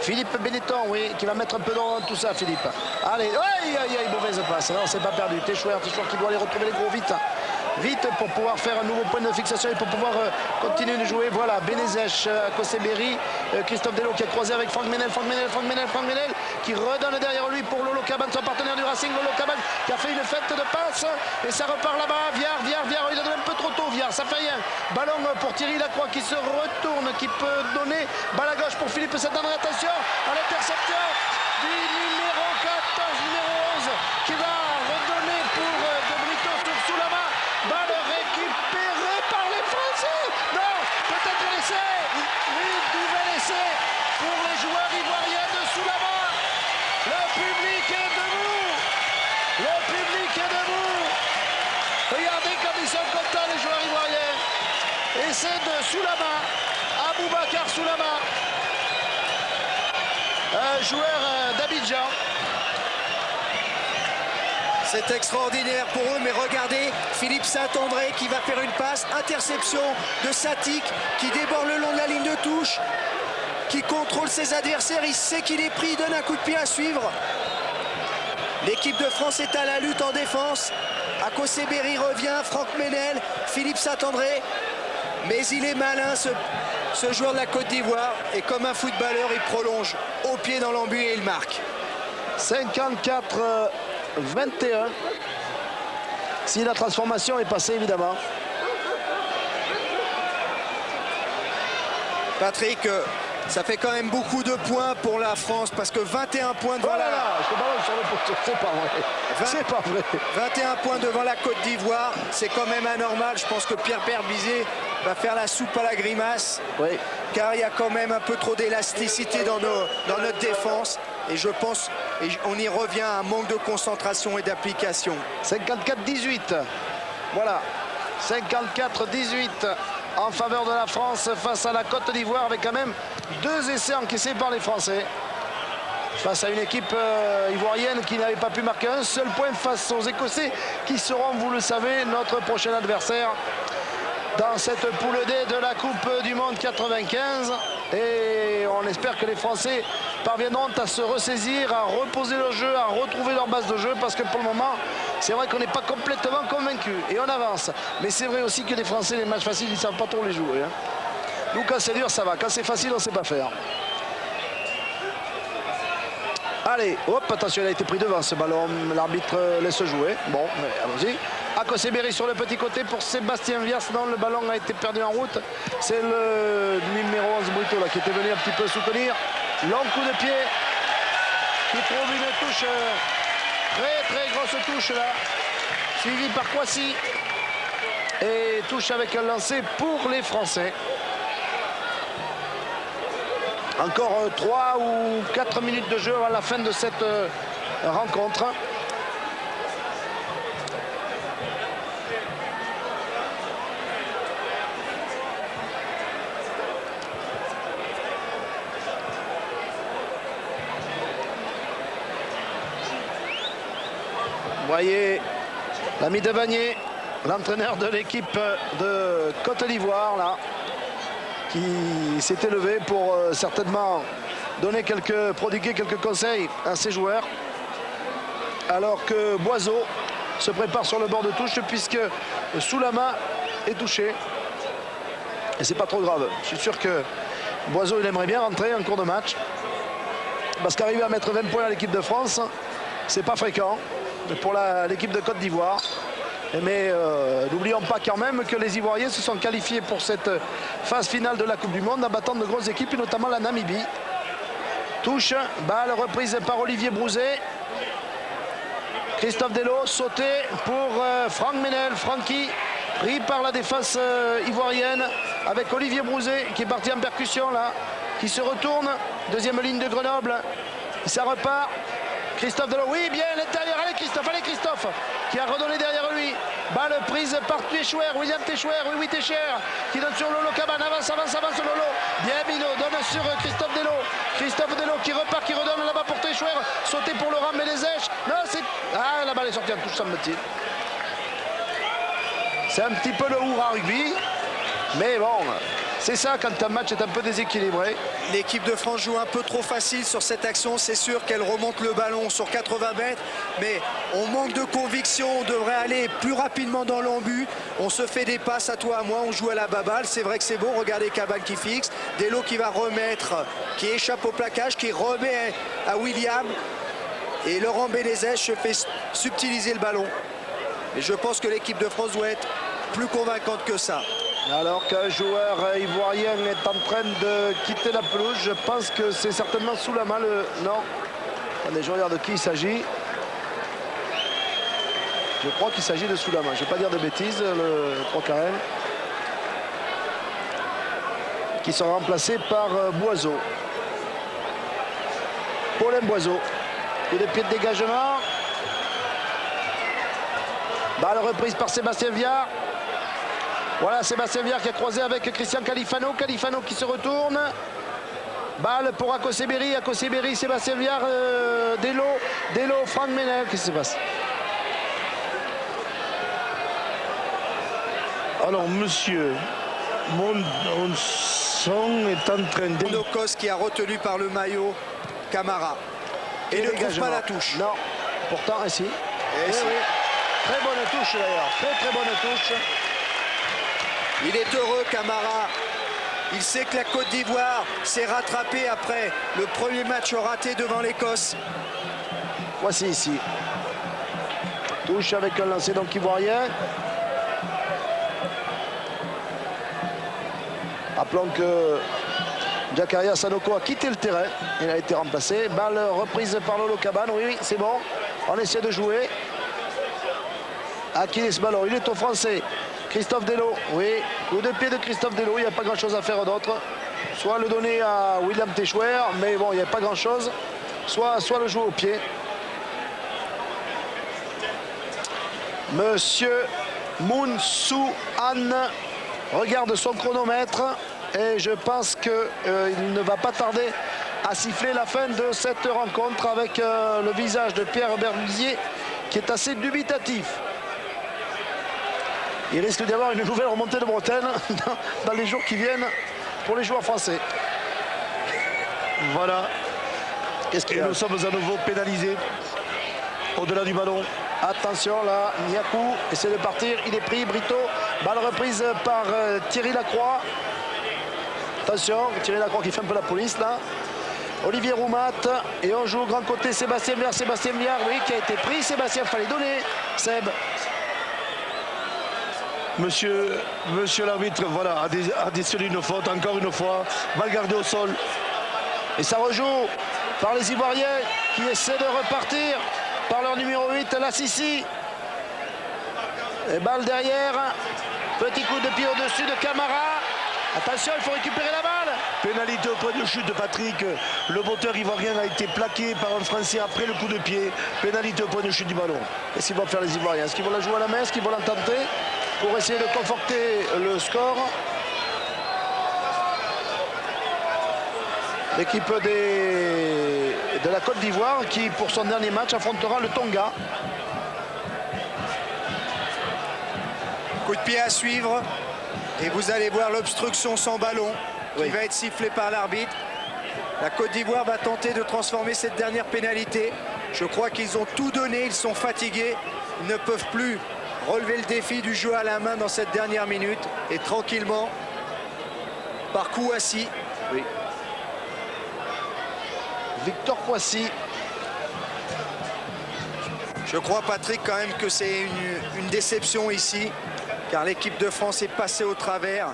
Philippe Benetton, oui, qui va mettre un peu dans tout ça, Philippe. Allez, aïe, mauvaise passe. Non, c'est pas perdu. Téchouer qui doit aller retrouver les gros vite. vite pour pouvoir faire un nouveau point de fixation et pour pouvoir continuer de jouer. Voilà, Benezech, Koseberi, Christophe Delot qui a croisé avec Franck Menel, qui redonne derrière lui pour Lolo Caban, son partenaire du Racing. Lolo Caban qui a fait une fête de passe et ça repart là-bas. Viard, il a donné un peu trop tôt, Viard, ça fait rien. Ballon pour Thierry Lacroix qui se retourne, qui peut donner. Balle à gauche pour Philippe Saint-André, attention à l'interception du numéro 14, numéro 11 qui va redonner pour De Brito sur Soulama. Balle récupérée par les Français. Non, peut-être l'essai. Oui, nouvel essai pour les joueurs ivoiriens de Soulama. Le public est debout. Le public est debout. Regardez comme ils sont contents les joueurs ivoiriens. Essai de Soulama, Aboubacar Soulama, un joueur d'Abidjan. C'est extraordinaire pour eux, mais regardez Philippe Saint-André qui va faire une passe, interception de Satik qui déborde le long de la ligne de touche, qui contrôle ses adversaires, il sait qu'il est pris, il donne un coup de pied à suivre. L'équipe de France est à la lutte en défense. Akoseberi revient, Franck Menel, Philippe Saint-André, mais il est malin ce joueur de la Côte d'Ivoire, et comme un footballeur il prolonge au pied dans l'embut et il marque. 54-21. Si la transformation est passée, évidemment. Patrick, ça fait quand même beaucoup de points pour la France, parce que 21 points devant sur le poteau, c'est pas vrai. C'est pas vrai. 21 points devant la Côte d'Ivoire, c'est quand même anormal. Je pense que Pierre Berbizier va faire la soupe à la grimace, Oui. car il y a quand même un peu trop d'élasticité dans notre défense. Et je pense, et on y revient, à un manque de concentration et d'application. 54-18. Voilà. 54-18 en faveur de la France face à la Côte d'Ivoire, avec quand même 2 essais encaissés par les Français. Face à une équipe ivoirienne qui n'avait pas pu marquer un seul point face aux Écossais, qui seront, vous le savez, notre prochain adversaire dans cette poule D de la Coupe du Monde 95. Et on espère que les Français parviendront à se ressaisir, à reposer le jeu, à retrouver leur base de jeu, parce que pour le moment, c'est vrai qu'on n'est pas complètement convaincu et on avance. Mais c'est vrai aussi que les Français, les matchs faciles, ils ne savent pas trop les jouer. Nous, quand c'est dur, ça va. Quand c'est facile, on ne sait pas faire. Allez, hop, attention, il a été pris devant ce ballon. L'arbitre laisse jouer. Bon, allons-y. Akoseberi sur le petit côté pour Sébastien Viers. Non, le ballon a été perdu en route. C'est le numéro 11 Brito là, qui était venu un petit peu soutenir. Long coup de pied qui trouve une touche, très grosse touche là, suivi par Kouassi. Et touche avec un lancer pour les Français. Encore 3 ou 4 minutes de jeu à la fin de cette rencontre. Vous voyez l'ami de Vanier, l'entraîneur de l'équipe de Côte d'Ivoire, là, qui s'est élevé pour certainement prodiguer quelques conseils à ses joueurs, alors que Boiseau se prépare sur le bord de touche, puisque Soulama est touché. Et c'est pas trop grave. Je suis sûr que Boiseau, il aimerait bien rentrer en cours de match, parce qu'arriver à mettre 20 points à l'équipe de France, c'est pas fréquent pour l'équipe de Côte d'Ivoire. Mais n'oublions pas quand même que les Ivoiriens se sont qualifiés pour cette phase finale de la Coupe du Monde en battant de grosses équipes, et notamment la Namibie. Touche, balle reprise par Olivier Brouzet. Christophe Delot, sauté pour Franck Menel. Francky, pris par la défense ivoirienne, avec Olivier Brouzet qui est parti en percussion là, qui se retourne. Deuxième ligne de Grenoble. Ça repart. Christophe Delot, oui, bien, l'intérieur, allez Christophe, qui a redonné derrière lui. Balle prise par Téchouer, William Téchouer, oui, Téchouer, qui donne sur Lolo Caban, avance Lolo. Bien Mino, donne sur Christophe Delot qui repart, qui redonne là-bas pour Téchouer, sauté pour Laurent Benezech. Non, c'est... Ah, la balle est sortie en touche, semble-t-il. C'est un petit peu le Houra rugby, mais bon, C'est ça quand un match est un peu déséquilibré. L'équipe de France joue un peu trop facile sur cette action. C'est sûr qu'elle remonte le ballon sur 80 mètres, mais on manque de conviction. On devrait aller plus rapidement dans l'embut. On se fait des passes à toi, à moi. On joue à la baballe. C'est vrai que c'est bon. Regardez Cabane qui fixe. Delo qui va remettre, qui échappe au plaquage, qui remet à William. Et Laurent Benezet se fait subtiliser le ballon. Et je pense que l'équipe de France doit être plus convaincante que ça. Alors qu'un joueur ivoirien est en train de quitter la pelouse, je pense que c'est certainement Soulama le... Non. Attendez, je regarde de qui il s'agit. Je crois qu'il s'agit de Soulama. Je ne vais pas dire de bêtises, le 3 carène. Qui sera remplacé par Boiseau. Paulin Boiseau. Coup de pied de dégagement. Balle reprise par Sébastien Viard. Voilà Sébastien Viard qui a croisé avec Christian Califano. Califano qui se retourne. Balle pour Akoseberi. Akoseberi, Sébastien Viard, Delo. Delo, Franck Menel. Qu'est-ce qui se passe? Alors, monsieur, mon son est en train de... Nokos qui a retenu par le maillot Camara. Et ne trouve pas la touche. Non, pourtant ici. Et si. Oui. Très bonne touche d'ailleurs. Très bonne touche. Il est heureux, Camara. Il sait que la Côte d'Ivoire s'est rattrapée après le premier match raté devant l'Écosse. Voici ici. Touche avec un lancer donc ivoirien. Rappelons que Jakaria Sanoko a quitté le terrain. Il a été remplacé. Balle reprise par Lolo Cabane. Oui, c'est bon. On essaie de jouer. À qui est ce ballon? Il est au Français. Christophe Delo, oui, coup de pied de Christophe Delo, il n'y a pas grand chose à faire d'autre. Soit le donner à William Techouer, mais bon, il n'y a pas grand chose. Soit le jouer au pied. Monsieur Mounsou Anne regarde son chronomètre et je pense qu'il ne va pas tarder à siffler la fin de cette rencontre avec le visage de Pierre Berbizier qui est assez dubitatif. Il risque d'y avoir une nouvelle remontée de Bretagne dans les jours qui viennent pour les joueurs français. Voilà. Qu'est-ce qu'il y Et a? nous sommes à nouveau pénalisés au-delà du ballon. Attention là, Niakou essaie de partir, il est pris, Brito. Balle reprise par Thierry Lacroix. Attention, Thierry Lacroix qui fait un peu la police là. Olivier Roumat, et on joue au grand côté Sébastien Viard. Sébastien Viard, oui, qui a été pris. Sébastien, fallait donner. Seb. Monsieur l'arbitre, voilà, a décelé une faute, encore une fois, va le garder au sol. Et ça rejoue par les Ivoiriens qui essaient de repartir par leur numéro 8, la Sissi. Et balle derrière. Petit coup de pied au-dessus de Camara. Attention, il faut récupérer la balle. Pénalité au point de chute de Patrick. Le moteur ivoirien a été plaqué par un Français après le coup de pied. Pénalité au point de chute du ballon. Qu'est-ce qu'ils vont faire les Ivoiriens? Est-ce qu'ils vont la jouer à la main? Est-ce qu'ils vont la tenter pour essayer de conforter le score? L'équipe de la Côte d'Ivoire qui, pour son dernier match, affrontera le Tonga. Coup de pied à suivre. Et vous allez voir l'obstruction sans ballon qui va être sifflée par l'arbitre. La Côte d'Ivoire va tenter de transformer cette dernière pénalité. Je crois qu'ils ont tout donné, ils sont fatigués. Ils ne peuvent plus relever le défi du jeu à la main dans cette dernière minute. Et tranquillement, par Kouassi. Oui. Victor Kouassi. Je crois, Patrick, quand même que c'est une déception ici, car l'équipe de France est passée au travers.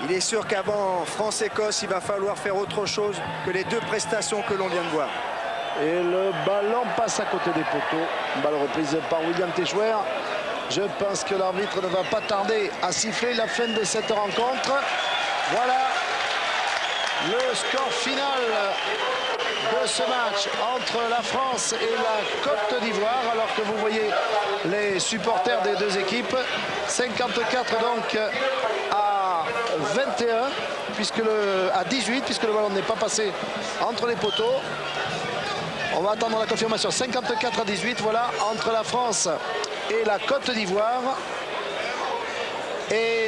Il est sûr qu'avant France-Écosse, il va falloir faire autre chose que les deux prestations que l'on vient de voir. Et le ballon passe à côté des poteaux. Balle reprise par William Techouer. Je pense que l'arbitre ne va pas tarder à siffler la fin de cette rencontre. Voilà le score final de ce match entre la France et la Côte d'Ivoire, alors que vous voyez les supporters des deux équipes. 54 donc à 21, à 18, puisque le ballon n'est pas passé entre les poteaux. On va attendre la confirmation. 54 à 18, voilà, entre la France et la Côte d'Ivoire. Et